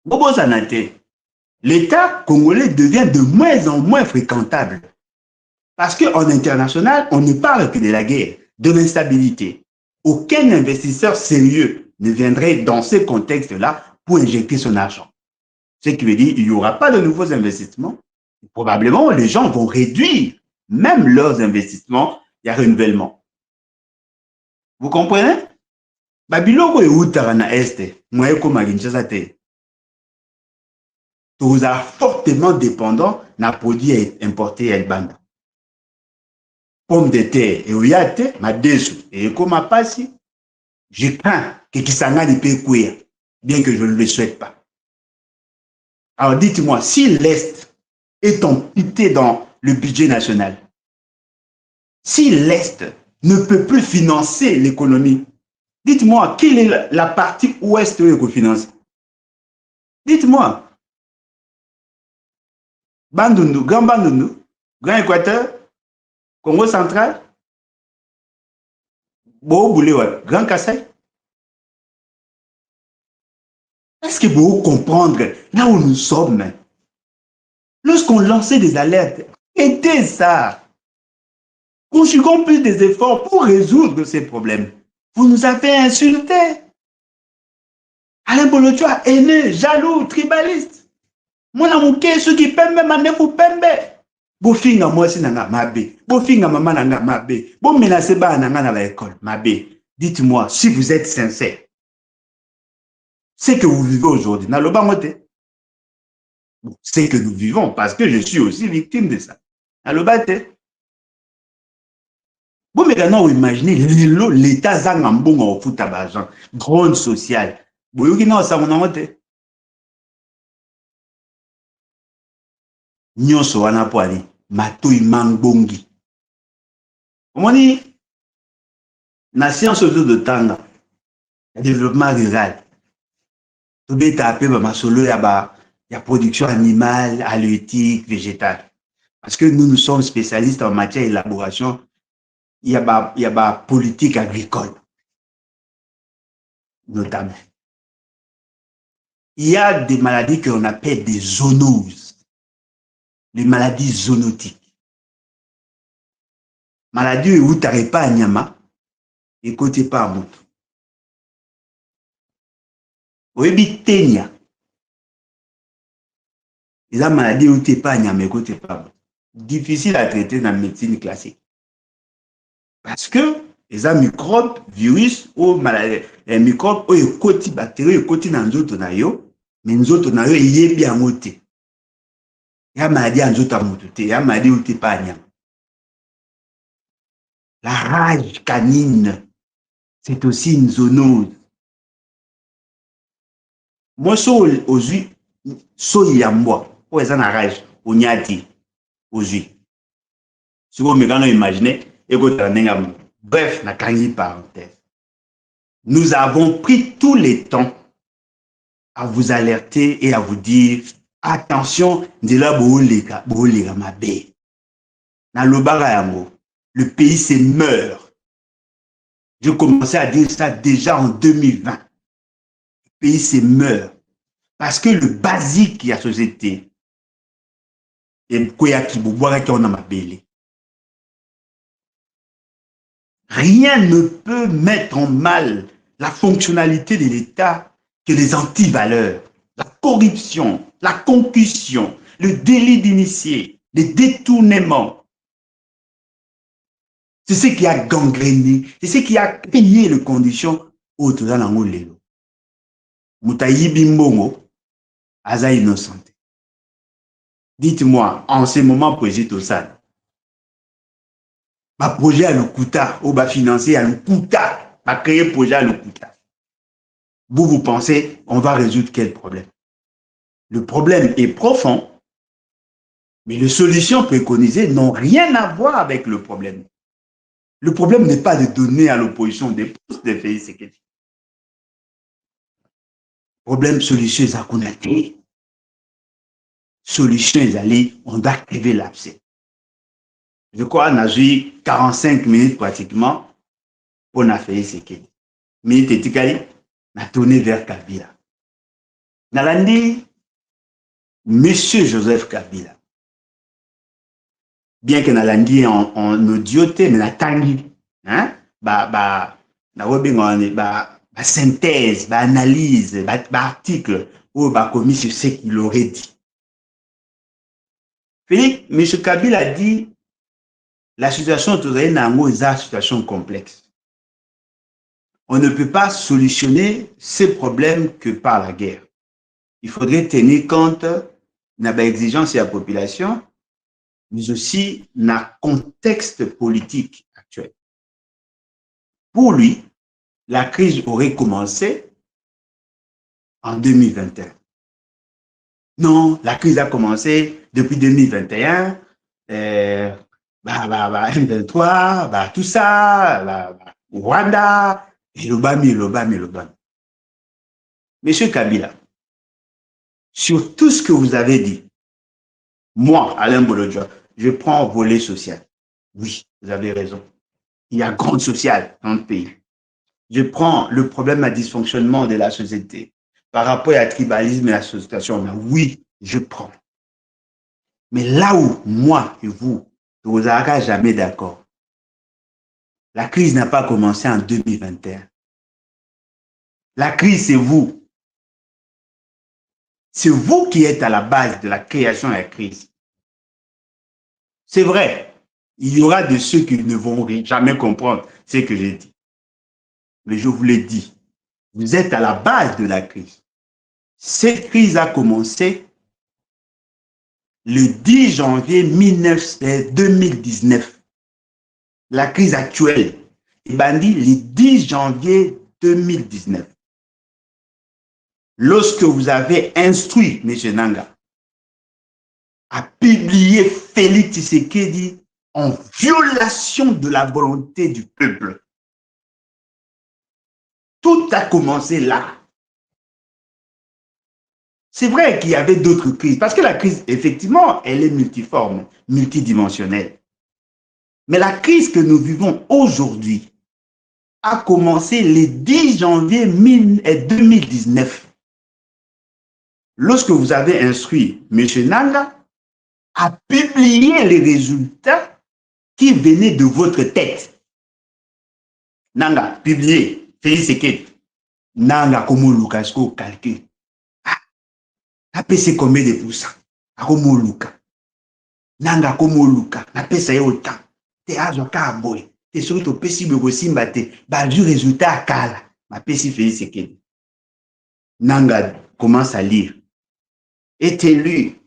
Bon, ça n'a été. L'État congolais devient de moins en moins fréquentable. Parce qu'en international, on ne parle que de la guerre, de l'instabilité. Aucun investisseur sérieux ne viendrait dans ce contexte-là pour injecter son argent. Ce qui veut dire qu'il n'y aura pas de nouveaux investissements. Probablement, les gens vont réduire même leurs investissements. Il y a renouvellement. Vous comprenez? Babiloko et Outarana Est, moi, comme à Kinshasa, tout ça fortement dépendant d'un produit importé à Elbanda. Pomme de terre et oyate, ma déçu et comme ma passe, je crains que Kisangani peut courir, bien que je ne le souhaite pas. Alors dites-moi, si l'Est est amputé dans le budget national, si l'Est ne peut plus financer l'économie, dites-moi, quelle est la partie ouest qui finance? Dites-moi, Bandundu, Grand Équateur, Congo central, Bobo Grand Kassai. Est-ce que vous comprenez là où nous sommes? Lorsqu'on lançait des alertes, aidez ça. Conjuguons plus des efforts pour résoudre ces problèmes. Vous nous avez insultés. Alain Bolocho a haineux, jaloux, tribaliste. Mon amour, ceux qui pembe, manefou pembe. Bofinga moi si nanga mabe. Bofinga maman nanga mabe. Bon menacé ba nanga na l'école mabe. Dites-moi, si vous êtes sincère, c'est que vous vivez aujourd'hui. N'a le moté. C'est que nous vivons parce que je suis aussi victime de ça. N'a le bate. Bon, mais maintenant, vous imaginez l'État Zangambong au foot à l'argent, grande sociale. Vous voyez, non, ça, on a monté. Nyonso wana po ali, matoi mangbongi. On dit, na science de tanga, développement rural. Tout est tapé, ma solo, il y a production animale, halieutique, végétale. Parce que nous sommes spécialistes en matière d'élaboration, il y a politique agricole, notamment. Il y a des maladies qu'on appelle des zoonoses, les maladies zoonotiques. Maladie où tu n'arrives pas à Nyama, et côté pas à Moutou. Oyebi Tenya, et la maladie où tu n'es pas à Nyama, et côté pas à Moutou. Difficile à traiter dans la médecine classique. Parce que les microbes, virus, ou maladies, les microbes, ou côté bactéries, ou côté dans d'autres nayo, mais nous autres nayo, il y a bien moté. Il y a maladie en d'autres à Moutou, il y a maladie où tu n'es pas à Nyama. La rage canine, c'est aussi une zoonose. Moi, aujourd'hui, so yambwa, ou est-ce na rage, ou nyati, aujourd'hui. Si vous me imaginez, et vous bref, na kangi parenthèse. Nous avons pris tous les temps à vous alerter et à vous dire attention, de là, ma bé. Dans le barayango, le pays se meurt. Je commençais à dire ça déjà en 2020. Le pays se meurt. Parce que le basique de la société, rien ne peut mettre en mal la fonctionnalité de l'État que les antivaleurs, la corruption, la concussion, le délit d'initié, les détournements. C'est ce qui a gangréné, c'est ce qui a créé les conditions autres dans l'angolelo. Moutayi Bimbongo, Aza innocente. Dites-moi, en ce moment, Président Tossal, ma projet à l'Okuta, ou ma financier à l'Okuta, ma créé projet à l'Okuta. Vous pensez, on va résoudre quel problème? Le problème est profond, mais les solutions préconisées n'ont rien à voir avec le problème. Le problème n'est pas de donner à l'opposition des postes de pays sécurité. Problème, solution, ça connaît. solution est allée, on doit crever l'abcès. Je crois qu'on a eu 45 minutes pratiquement pour nous faire ce qu'il dit. Minute et tikali, on a tourné vers Kabila. Nalandi, Monsieur Joseph Kabila. Bien que Nalandi en audioté, mais la tangi, hein, synthèse, analyse, article, ou commis sur ce qu'il aurait dit. Philippe, M. Kabila a dit la situation est une situation complexe. On ne peut pas solutionner ces problèmes que par la guerre. Il faudrait tenir compte de l'exigence de la population, mais aussi de contexte politique actuel. Pour lui, la crise aurait commencé en 2021. Non, la crise a commencé depuis 2021, M23, tout ça, Rwanda, et l'Obami. Monsieur Kabila, sur tout ce que vous avez dit, moi, Alain Bolodjo, je prends volet social. Oui, vous avez raison. Il y a grande sociale dans le pays. Je prends le problème à dysfonctionnement de la société par rapport à tribalisme et à l'association. Oui, je prends. Mais là où moi et vous ne serez jamais d'accord, la crise n'a pas commencé en 2021. La crise, c'est vous. C'est vous qui êtes à la base de la création de la crise. C'est vrai, il y aura de ceux qui ne vont jamais comprendre ce que j'ai dit. Mais je vous l'ai dit, vous êtes à la base de la crise. Cette crise a commencé le 10 janvier 2019. La crise actuelle est bandie le 10 janvier 2019. Lorsque vous avez instruit M. Nanga à publier Félix Tshisekedi en violation de la volonté du peuple. Tout a commencé là. C'est vrai qu'il y avait d'autres crises, parce que la crise, effectivement, elle est multiforme, multidimensionnelle. Mais la crise que nous vivons aujourd'hui a commencé le 10 janvier 2019. Lorsque vous avez instruit M. Nanga à publier les résultats qui venaient de votre tête. Nanga, publié, Félix Tshisekedi. Nanga, comment Lukasco calcule. Napesi combien de pourcents? Comment Luka. Nanga, comment Luka. Napesi autant. Te azoka aboy. Te surtout pesi begosimba te. Ba du résultat à kala. Napesi Félix Tshisekedi. Nanga commence à lire. Est élu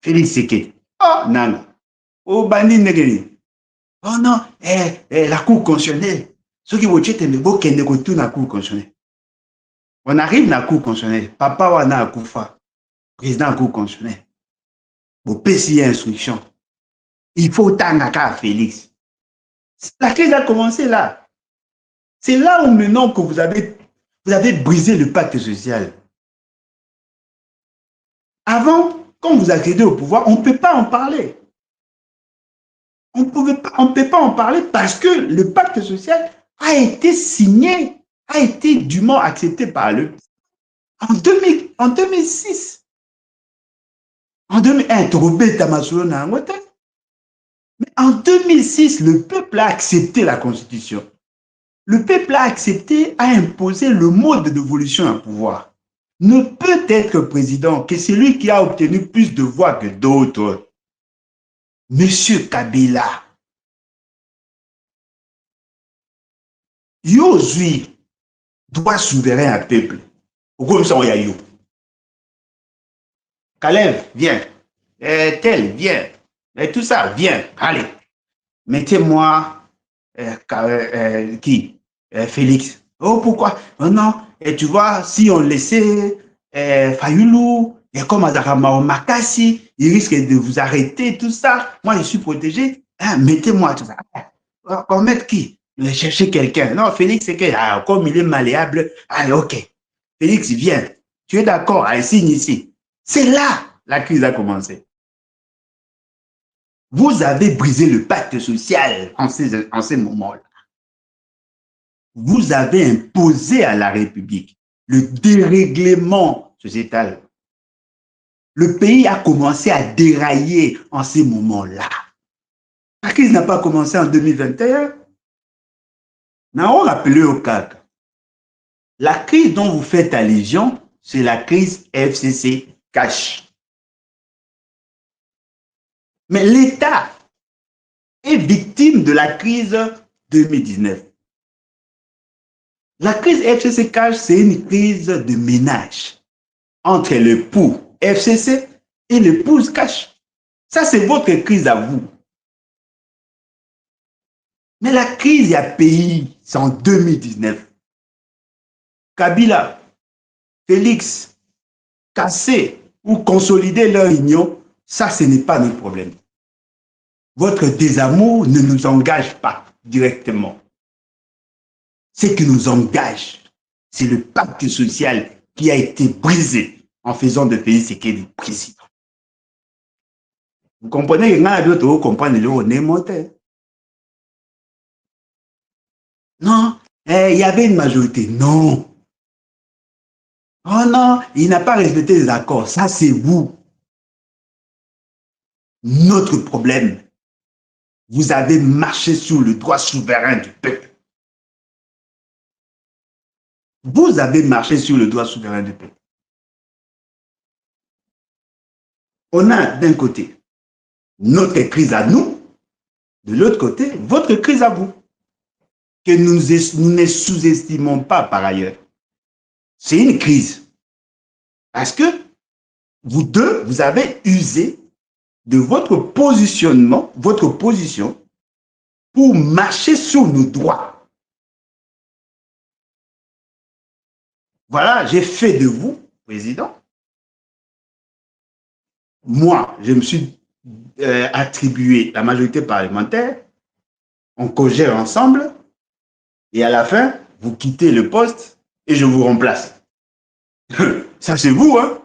Félix Tshisekedi. Oh, Nanga. Oh, bandi negeni. Oh non, la Cour constitutionnelle. Ceux qui vont dire que la Cour constitutionnelle. On arrive à la Cour constitutionnelle. Papa wana akufa. Président de la Cour constitutionnelle. Vous payez instruction. Il faut tangaka à Félix. La crise a commencé là. C'est là où maintenant que vous avez brisé le pacte social. Avant, quand vous accédez au pouvoir, on ne peut pas en parler. On ne peut pas en parler parce que le pacte social a été signé, a été dûment accepté par le en 2006. En 2001, mais en 2006, le peuple a accepté la Constitution. Le peuple a accepté, a imposé le mode d'évolution au pouvoir. Ne peut être président que celui qui a obtenu plus de voix que d'autres. Monsieur Kabila, yo zui droit souverain à peuple. Comme ça, on y a yo. Caleb, viens. Tel, viens. Et tout ça, viens. Allez. Mettez-moi qui Félix. Oh, pourquoi? Oh non. Et tu vois, si on laissait Fayoulou, et comme Azarama Makassi, il risque de vous arrêter, tout ça. Moi, je suis protégé. Hein, mettez-moi tout ça. On met qui? Chercher quelqu'un. Non, Félix, c'est que, comme il est malléable, allez, ok. Félix, viens. Tu es d'accord? Allez, signe ici. C'est là. la crise a commencé. Vous avez brisé le pacte social en ces moments-là. Vous avez imposé à la République le dérèglement sociétal. Le pays a commencé à dérailler en ces moments-là. La crise n'a pas commencé en 2021. Nous avons rappelé au CAC. La crise dont vous faites allusion, c'est la crise FCC cash. Mais l'État est victime de la crise 2019. La crise FCC cash, c'est une crise de ménage entre l'époux FCC et l'épouse cash. Ça, c'est votre crise à vous. Mais la crise à pays, c'est en 2019. Kabila, Félix, casser ou consolider leur union, ça, ce n'est pas notre problème. Votre désamour ne nous engage pas directement. Ce qui nous engage, c'est le pacte social qui a été brisé en faisant de Félix Tshisekedi président. Vous comprenez que quand d'autres comprennent le nez monté. Non, il y avait une majorité. Non. Oh non, il n'a pas respecté les accords. Ça, c'est vous. Notre problème. Vous avez marché sur le droit souverain du peuple. Vous avez marché sur le droit souverain du peuple. On a d'un côté notre crise à nous, de l'autre côté, votre crise à vous, que nous ne sous-estimons pas par ailleurs. C'est une crise. Parce que vous deux, vous avez usé de votre positionnement, votre position, pour marcher sur nos droits. Voilà, j'ai fait de vous, président. Moi, je me suis attribué la majorité parlementaire, on cogère ensemble, et à la fin, vous quittez le poste et je vous remplace. Ça, c'est vous, hein?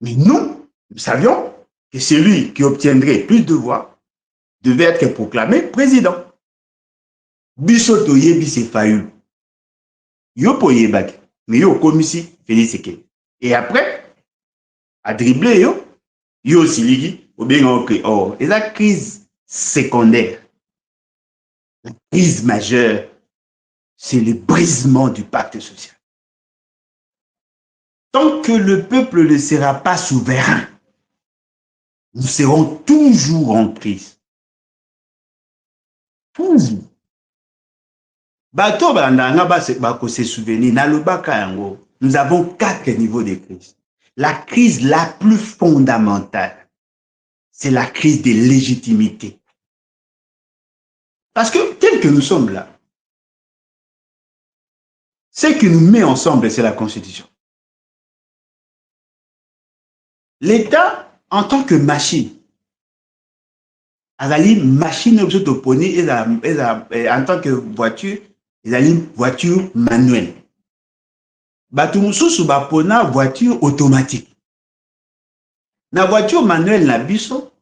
Mais nous savions que celui qui obtiendrait plus de voix devait être proclamé président. Bisoto yebi se fayu. Yo po yebaki, mais yo komisi Félix Tshisekedi. Et après, à dribbler yo siligi, ou bien oh, et la crise secondaire, la crise majeure, c'est le brisement du pacte social. Tant que le peuple ne sera pas souverain, nous serons toujours en crise. Toujours. Bato bandanga bako se souvenir, nalobaka yango, nous avons 4 niveaux de crise. La crise la plus fondamentale, c'est la crise de légitimité. Parce que tel que nous sommes là, ce qui nous met ensemble, c'est la Constitution. L'État, en tant que machine, machine autoponie en tant que voiture, voiture manuelle. Bato mususu bapona voiture automatique. Na voiture manuelle na biso,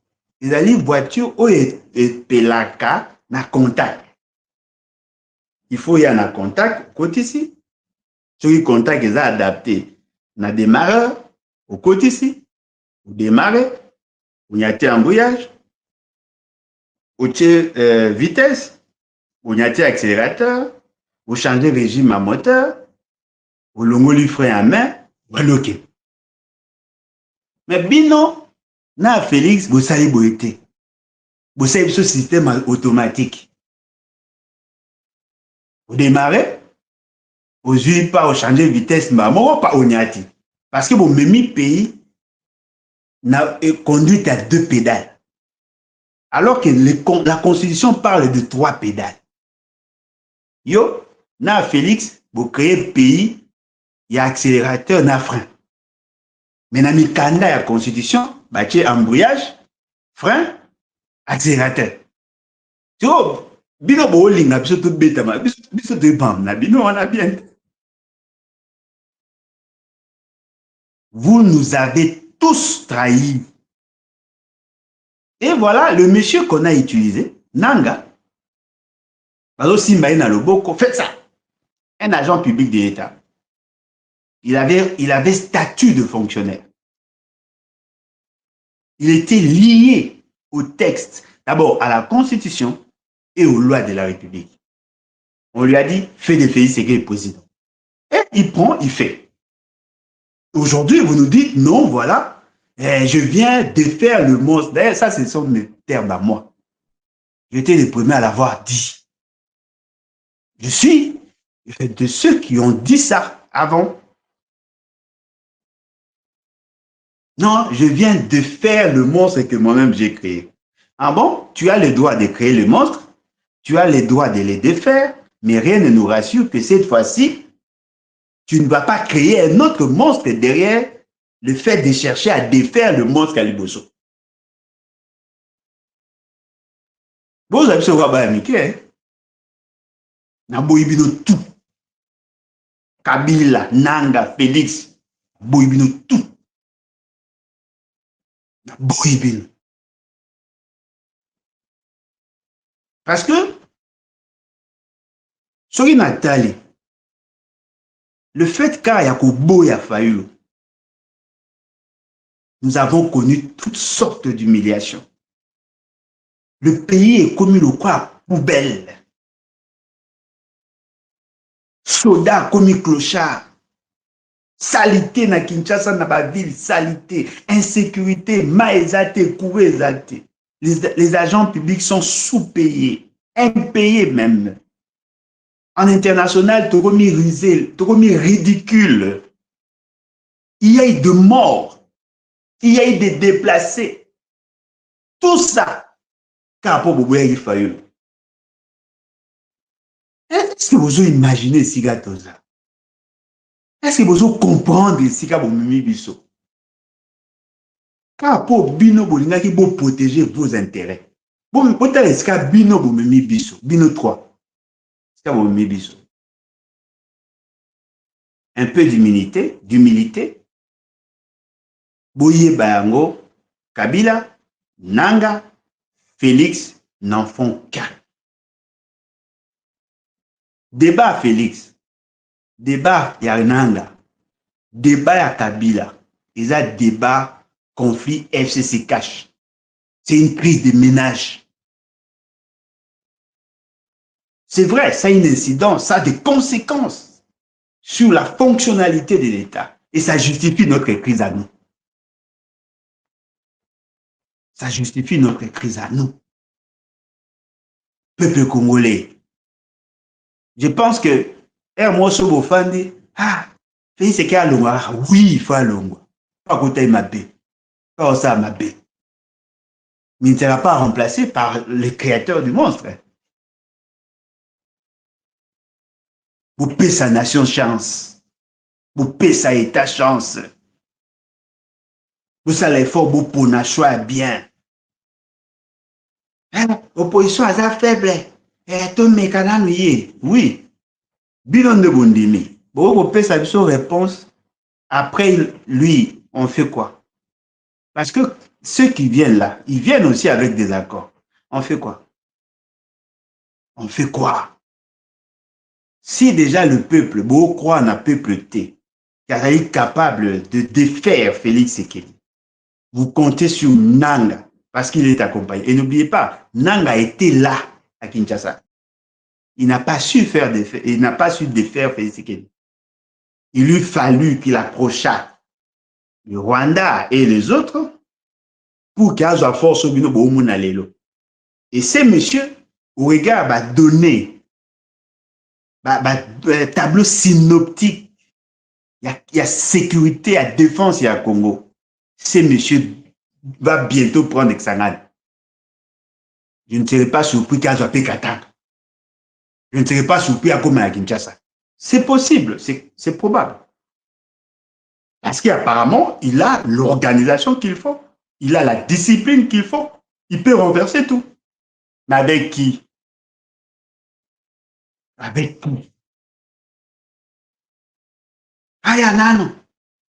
voiture oyo epelaka na contact. Il faut y avoir un contact côté ici. Celui contact est adapté na démarreur au côté ici. Vous démarrez, vous y avez embouillage, vous avez vitesse, vous y avez accélérateur, vous changez régime à moteur, vous longolez le frein à main, vous bloquez. Mais bino, na Félix, vous savez boité. Vous savez ce système automatique. Vous démarrez, vous n'avez pas changer de vitesse, mais pas au nyati. Parce que vous même pays n'a conduite à 2 pédales. Alors que la Constitution parle de 3 pédales. Yo, na Félix, vous créez pays, il y a accélérateur, na frein. Mais dans la Constitution, il y a embouillage, frein, accélérateur. Tu vois, bino bowling na biso to betama, biso de bam na bino on a bien. Vous nous avez tous trahis. Et voilà, le monsieur qu'on a utilisé, Nanga, faites ça, un agent public de l'État. Il avait statut de fonctionnaire. Il était lié au texte, d'abord à la Constitution et aux lois de la République. On lui a dit, fais des Félix Ségué président. Et il prend, il fait. Aujourd'hui, vous nous dites, non, voilà, je viens défaire le monstre. D'ailleurs, ça, ce sont mes termes à moi. J'étais le premier à l'avoir dit. Je suis de ceux qui ont dit ça avant. Non, je viens de faire le monstre que moi-même j'ai créé. Ah bon? Tu as le droit de créer le monstre, tu as le droit de les défaire, mais rien ne nous rassure que cette fois-ci, tu ne vas pas créer un autre monstre derrière le fait de chercher à défaire le monstre Kaliboso. Vous avez ce roi Mickey, hein? Boibino tout. Kabila, Nanga, Félix, Boibino tout. Boibino. Parce que, Sori Natali, le fait qu'il y a Koboya Fayulu, nous avons connu toutes sortes d'humiliations. Le pays est commis le quoi poubelle. Soda commis clochard. Salité na Kinshasa na ba ville, salité, insécurité, maïzate, kouezate. Les agents publics sont sous-payés, impayés même. En international, tu remis risé, tu remis ridicule. Il y a eu de morts, il y a eu des déplacés. Tout ça, car pour Boboya Gifayo. Est-ce que vous imaginez Sigatoza? Est-ce que vous comprenez Siga Bomimi Biso? Car pour Bino Bolinga qui vous protéger vos intérêts. Bon, peut-être que Bino Bomimi Biso, Bino 3. Siga Bomimi Biso. Un peu d'humilité. Boye Bayango, Kabila, Nanga, Félix n'en font qu'un. Débat à Félix, débat à Nanga, débat à Kabila, et ça débat conflit FCC cash. C'est une crise de ménage. C'est vrai, ça a une incidence, ça a des conséquences sur la fonctionnalité de l'État. Et ça justifie notre crise à nous. Ça justifie notre crise à nous. Peuple congolais. Je pense que moi, ce beau fan dit, Félix c'est qu'à Longwa. Oui, il faut à Longwa. Pas côté ma baie. Pas ça ma baie. Mais il ne sera pas remplacé par le créateur du monstre. Vous payez sa nation chance. Vous payez sa état chance. Vous savez l'effort pour na choix bien. Opposition à ça faible. Tout mécanisme lié. Oui. Bilan de Bondimi. Vous payez sa réponse. Après, lui, on fait quoi? Parce que ceux qui viennent là, ils viennent aussi avec des accords. On fait quoi? On fait quoi? Si déjà le peuple, beau croit en un peuple T, car il est capable de défaire Félix Sekeli, vous comptez sur Nanga, parce qu'il est accompagné. Et n'oubliez pas, Nanga était là à Kinshasa. Il n'a pas su défaire Félix Sekeli. Il lui fallu qu'il approchât le Rwanda et les autres pour qu'il y ait force au bino lelo. Et ces messieurs, au regard va donner tableau synoptique, il y a sécurité, il y a défense, il y a Congo. Ces messieurs va bientôt prendre Xangan. Je ne serai pas surpris qu'à Zopé Katang. Je ne serai pas surpris à Koma Kinshasa. C'est possible, c'est probable. Parce qu'apparemment, il a l'organisation qu'il faut. Il a la discipline qu'il faut. Il peut renverser tout. Mais avec qui? Avec qui? Aya nano.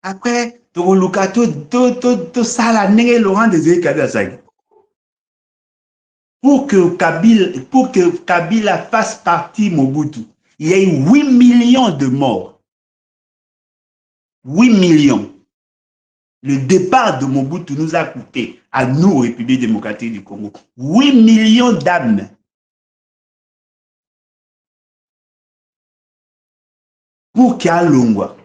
Après, tokoluka to sala ndenge Laurent Désiré Kabila asali. Pour que Kabila fasse partie Mobutu, il y a eu 8 millions de morts. 8 millions. Le départ de Mobutu nous a coûté, à nous, République démocratique du Congo, 8 millions d'âmes. Pour Kalongwa,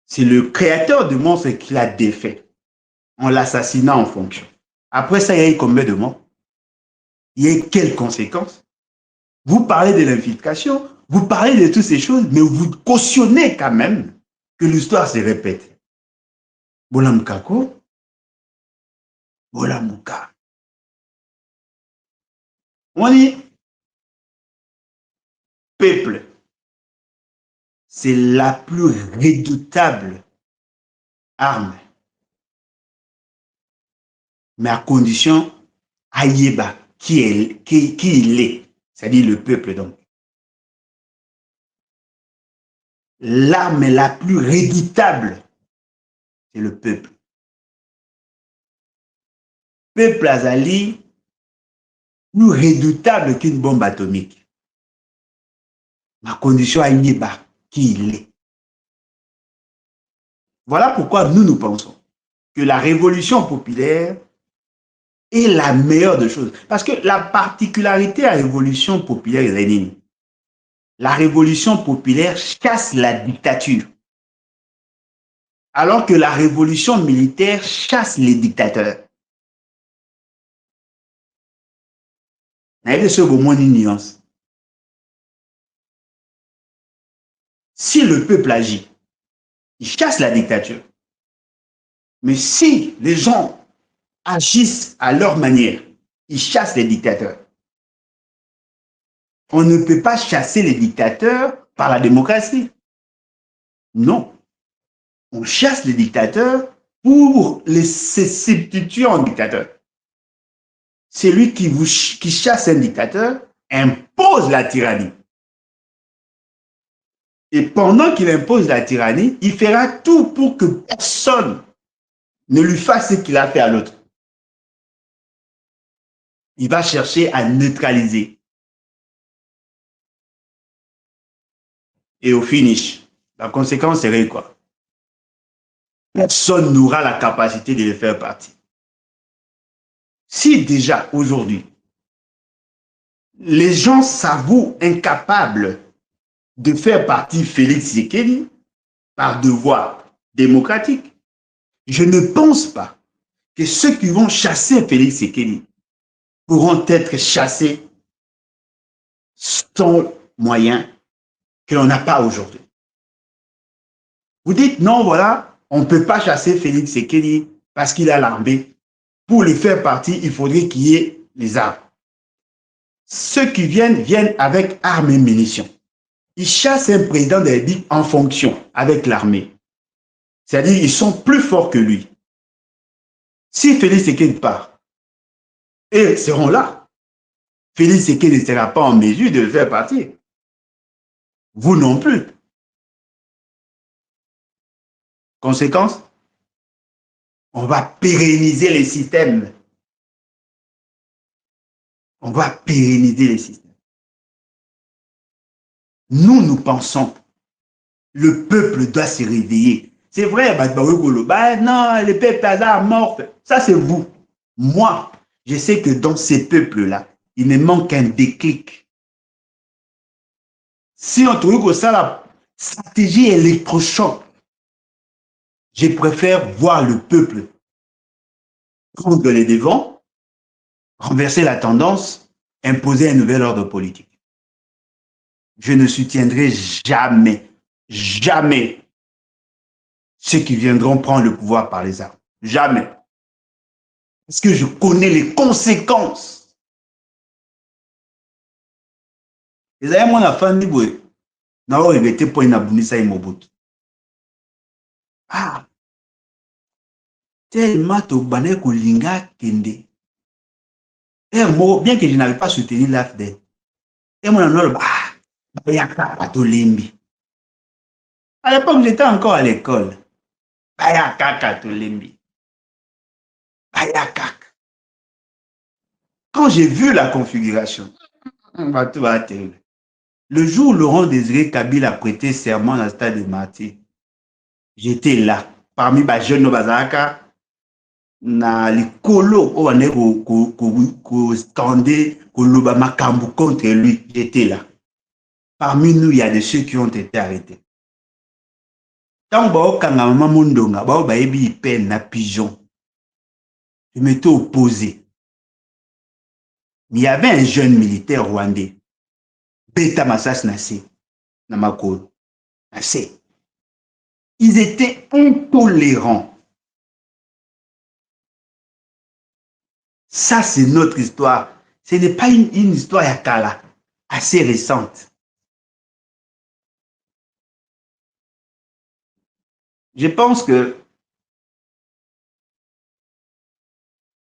c'est le créateur de monstre qui l'a défait en l'assassinant en fonction. Après ça, il y a eu combien de morts? Il y a eu quelles conséquences? Vous parlez de l'infiltration, vous parlez de toutes ces choses, mais vous cautionnez quand même que l'histoire se répète. Bolamkako, Bolamuka. On dit, peuple, c'est la plus redoutable arme. Mais à condition, Ayeba, qui il est, c'est-à-dire le peuple donc. L'arme la plus redoutable, c'est le peuple. Peuple azali, plus redoutable qu'une bombe atomique. Ma condition Ayeba, qui il est. Voilà pourquoi nous pensons que la révolution populaire est la meilleure des choses. Parce que la particularité de la révolution populaire est Lénine. La révolution populaire chasse la dictature. Alors que la révolution militaire chasse les dictateurs. Une nuance. Si le peuple agit, il chasse la dictature. Mais si les gens agissent à leur manière, ils chassent les dictateurs. On ne peut pas chasser les dictateurs par la démocratie. Non. On chasse les dictateurs pour les substituer en dictateurs. Celui qui chasse un dictateur impose la tyrannie. Et pendant qu'il impose la tyrannie, il fera tout pour que personne ne lui fasse ce qu'il a fait à l'autre. Il va chercher à neutraliser. Et au finish, la conséquence serait quoi? Personne n'aura la capacité de le faire partie. Si déjà aujourd'hui, les gens s'avouent incapables de faire partie Félix Tshisekedi par devoir démocratique, je ne pense pas que ceux qui vont chasser Félix Tshisekedi pourront être chassés sans moyens que l'on n'a pas aujourd'hui. Vous dites non, voilà, on ne peut pas chasser Félix Tshisekedi parce qu'il a l'armée. Pour les faire partie, il faudrait qu'il y ait les armes. Ceux qui viennent avec armes et munitions. Ils chassent un président de la République en fonction avec l'armée. C'est-à-dire qu'ils sont plus forts que lui. Si Félix Tshisekedi part, ils seront là. Félix Tshisekedi ne sera pas en mesure de le faire partir. Vous non plus. Conséquence, on va pérenniser les systèmes. On va pérenniser les systèmes. Nous pensons, le peuple doit se réveiller. C'est vrai, non, le peuple a mort. Ça, c'est vous. Moi, je sais que dans ces peuples-là, il me manque un déclic. Si on trouve que ça, la stratégie électrochoc, je préfère voir le peuple prendre les devants, renverser la tendance, imposer un nouvel ordre politique. Je ne soutiendrai jamais, jamais ceux qui viendront prendre le pouvoir par les armes. Jamais. Parce que je connais les conséquences. Et ça, moi, la fin du bout, n'a pas regretté pour une abonissa et Mobutu. Ah, tellement to bané ko linga kende. Et moi, bien que je n'avais pas soutenu l'AFD, et moi, il y a pas de limbi. À l'époque, j'étais encore à l'école. baya kaka tolembi. Baya kaka. Quand j'ai vu la configuration, le jour où Laurent Désiré Kabila a prêté serment dans le stade de Martyrs, j'étais là, parmi les jeunes Bazaka, na likolo o ane ko scandé koloba makambu contre lui, j'étais là. Parmi nous, il y a de ceux qui ont été arrêtés. Tant que kanga mama mondonga, bao baebi peine na pigeon. Je m'étais opposé. Mais il y avait un jeune militaire rwandais, Beta Massas Nassé, Namakolo, Nassé. Ils étaient intolérants. Ça, c'est notre histoire. Ce n'est pas une histoire yakala, assez récente. Je pense que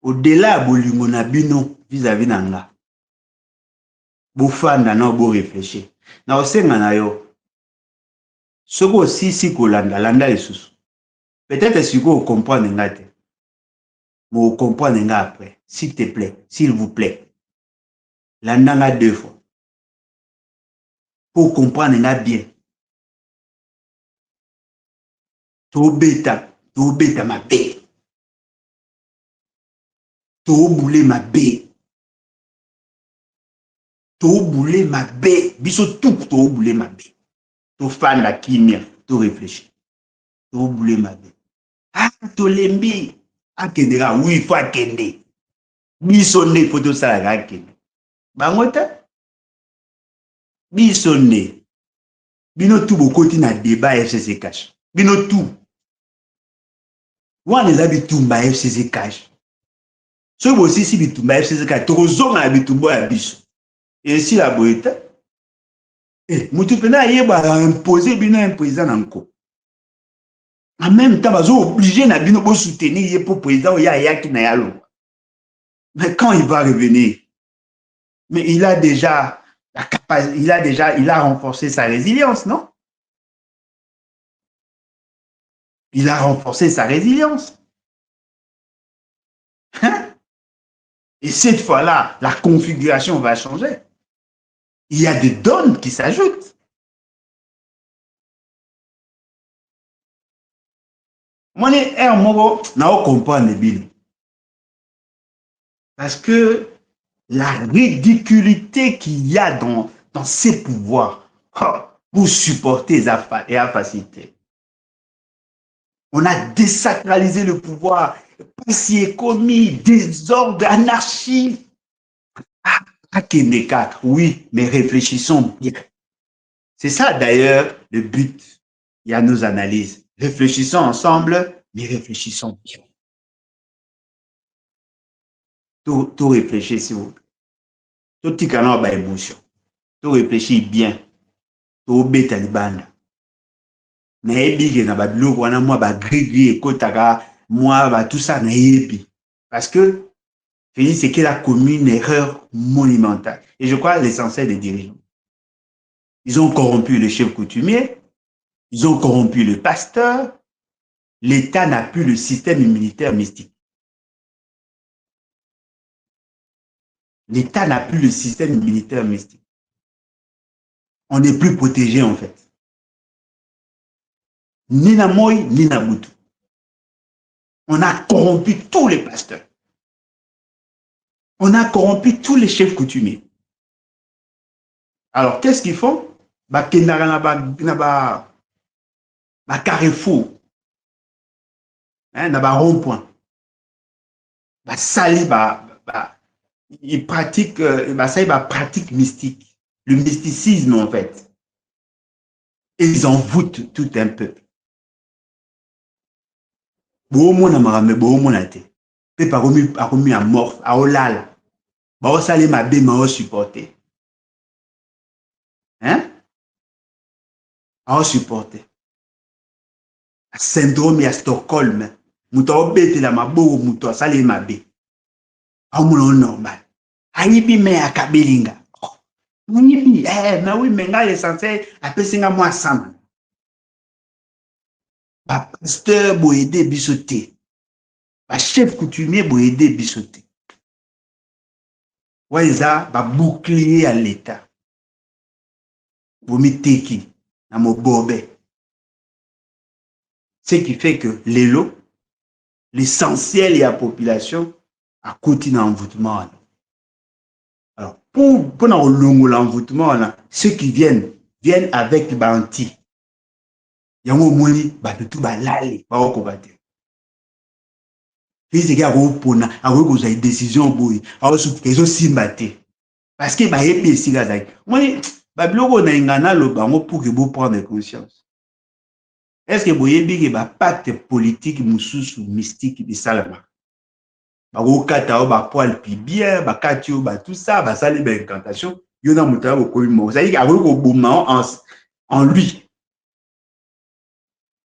au-delà de Bolingonabino vis-à-vis d'Anga, Bofanda na bo réfléchir. Na osenga na yo. Soko si kolanda landa esusu. Peut-être si vous comprenez ngate. Mais vous comprenez après, s'il te plaît, s'il vous plaît. Landa deux fois. Pour comprendre bien. To beta ma bé. To boule ma bé. To boule ma bé. Biso tout to boule ma bé. To fan la kimia, to réfléchir. To boule ma bé. Ah, to lembi. Akendera, oui, il faut akende. Biso ne photo ça la akende. Bangota? Biso ne. Bino tout bokoti na débat FCC cash. Bino tout. Wana eza bitumba FCC cash. So bosi si bitumba FCC cash, tozonga na bitumba ya biso. Et si la boyeta, mutu pena yeba imposer bino un président nanko. En même temps, bazo obligé na bino bo soutenir ye pour président ya yaki na yalo. Mais quand il va revenir, mais il a déjà la capacité, il a renforcé sa résilience, non? Il a renforcé sa résilience. Hein? Et cette fois-là, la configuration va changer. Il y a des donnes qui s'ajoutent. Moi, je comprends les billes. Parce que la ridiculité qu'il y a dans ces pouvoirs pour supporter et à faciliter. On a désacralisé le pouvoir, passé commis, désordre, anarchie. Oui, mais réfléchissons bien. C'est ça d'ailleurs le but. Il y a nos analyses. Réfléchissons ensemble, mais réfléchissons bien. Tout réfléchir, si vous. Tout petit canard ba émotion. Tout réfléchir bien. Tout bête à l'ibanda. Mais big na ba biloko wana moi ba gris ekotaka moi ba tout ça na yebi. Parce que c'est qu'il a commis une erreur monumentale. Et je crois l'essentiel des dirigeants. Ils ont corrompu le chef coutumier, ils ont corrompu le pasteur, l'État n'a plus le système immunitaire mystique. L'État n'a plus le système immunitaire mystique. On n'est plus protégé en fait. Ni na moi, ni na Boutou. On a corrompu tous les pasteurs. On a corrompu tous les chefs coutumiers. Alors, qu'est-ce qu'ils font? Ba carrefour. Na ba rond-point. Ba sali ils pratiquent pratique mystique, le mysticisme en fait. Et ils envoûtent tout un peuple. Boomona marame boomona te. Pe paromi amorphe, aolala. Ba sali mabe ma supporter. Hein? A supporter. Syndrome à Stockholm. Muto obete la mabo muto sali mabe. Amulo normal. Ayibi me akabelinga. Ayibi mais oui mais nga l'essentiel apesinga moi sama. ba pasteur boyede bisoté, ba chef coutumier boyede bisoté. Waiza ba bouclier à l'état. Bomiteki na mobobe. Ce qui fait que l'élo, l'essentiel de la population a continué l'envoûtement. Alors, pour l'envoûtement, ceux qui viennent avec banti. Yango moni ba tout ba lali ba okobate. Fils gars opona a ko za décision boy, a so kezo simbate. Parce que ba yepe siga za. Moni ba biloko na ingana lo bango pour que vous prendre conscience. Est-ce que boyebi ke ba pacte politique mususu mystique de salama? Ba ko kata o ba poil pibien, ba kati o ba tout ça, ba sali ba incantation, yo na mutala ko koimo. Ça dit a ko boma en lui.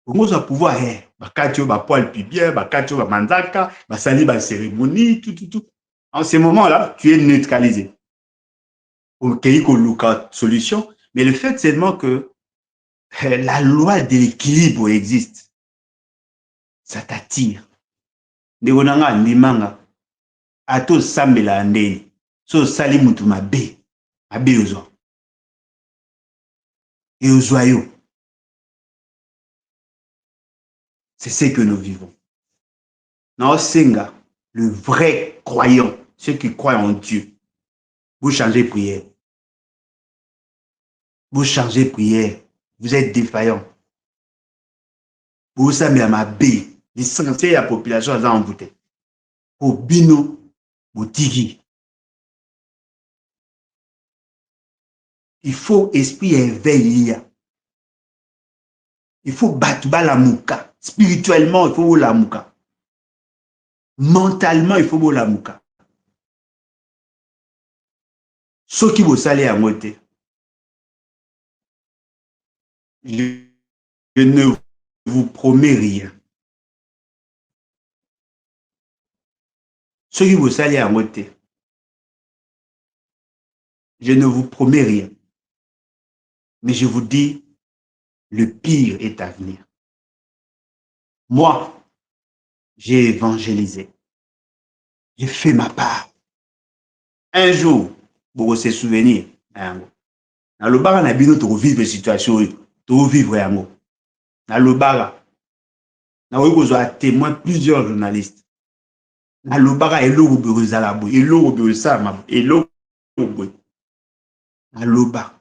Comment ça pouvoir bakatio ba poil pibien, bakatio ba manzaka, ba sali ba cérémonie, tout. En ce moment-là, tu es neutralisé. OK, il y a solution, mais le fait seulement que la loi de l'équilibre existe. Ça t'attire. Ndegonanga ndimanga ato sambela ndeni. So sali mutu mabe ozo. Et ozoyo. C'est ce que nous vivons. Dans Senga, le vrai croyant, ceux qui croient en Dieu, vous changez prière. Vous changez prière. Vous êtes défaillant. Vous savez à ma baie. L'essentiel de la population est envoûtée. Au bino, au tigi. Il faut esprit éveillé. Il faut battre la mouka. Spirituellement, il faut la mouka. Mentalement, il faut la mouka. Ce qui vous salez à moitié. Je ne vous promets rien. Ce qui vous salez à moitié. Je ne vous promets rien. Mais je vous dis, le pire est à venir. Moi, j'ai évangélisé. J'ai fait ma part. Un jour, vous se souvenir, dans le bar, on a bien vivre la situation, vivre yango. Dans le bar, on a témoin plusieurs journalistes. Dans le bar, il y a l'eau, il y a l'eau, dans le bar.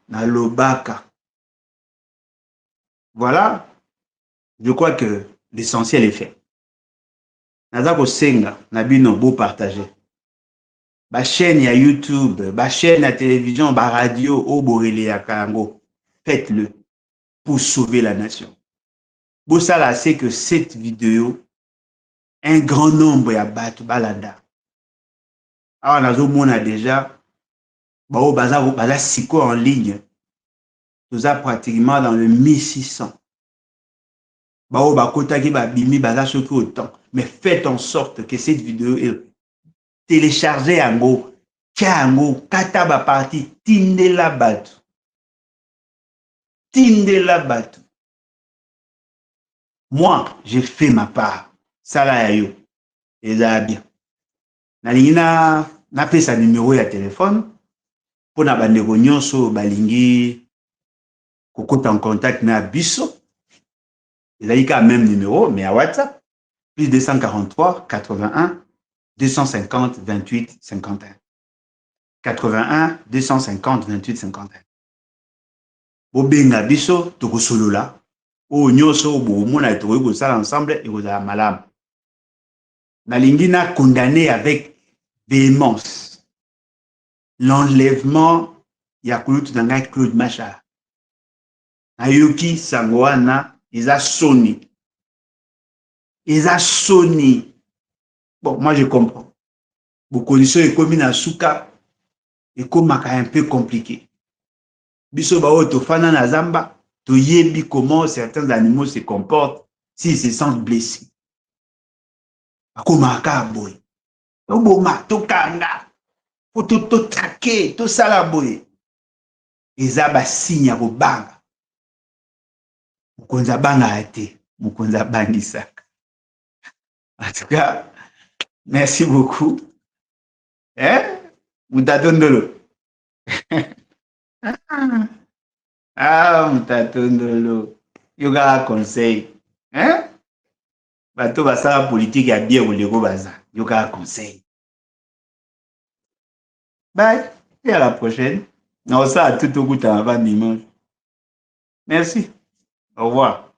Dans le bar. Voilà, je crois que l'essentiel est fait. Nazako senga, nabino beau partager. Ba chaîne ya YouTube, ba chaîne ya télévision, ba radio, au Borélé ya Kango. Faites-le pour sauver la nation. Bosala c'est que cette vidéo, un grand nombre ya batu balada. Alors nazo mona déjà, bao baza siko en ligne. Nous a pratiquement dans le 1600. Bao bakota ki ba bimi baza soki autant. Mais faites en sorte que cette vidéo est téléchargée en go. Tiango, kataba parti, tinde la batu. Tinde la batu. Moi, j'ai fait ma part. Ça là, yo. Et ça bien. Nalingi na pesa numéro ya téléphone. Pour na bandeko nyonso balingi kokota en contact na biso. Ils ont le même numéro, mais à WhatsApp. Plus 243 81 250 28 51. 81 250 28 51. Bobenga biso tokosolola. O nyonso bomona tokoki kosala ensemble ekozala malamu. Nalingi na condamné avec véhémence l'enlèvement ya kulutu na ngai Claude Machar. Nayoki sango wana eza soni. Eza soni. Bon, moi je comprends. Vos conditions ekomi na suka ekomaka un peu compliqué. Biso ba oyo tofanda na zamba Tu sais comment certains animaux se comportent s'ils se sentent blessés. Akomaka boy. Toboma, tokanga. Faut to traquer, to sala boy. Eza ba signe ya kobanga. Mokonzi abanga ate, mokonzi abangisaka. En tout cas, merci beaucoup. Hein? Mutatondolo. Ah, Mutatondolo. Yo kaka conseil. Hein? Bato basala politique ya bien koleko baza. Yo kaka conseil. Bye. Et à la prochaine. Non, ça a tout au goût à dimanche. Merci. Au revoir.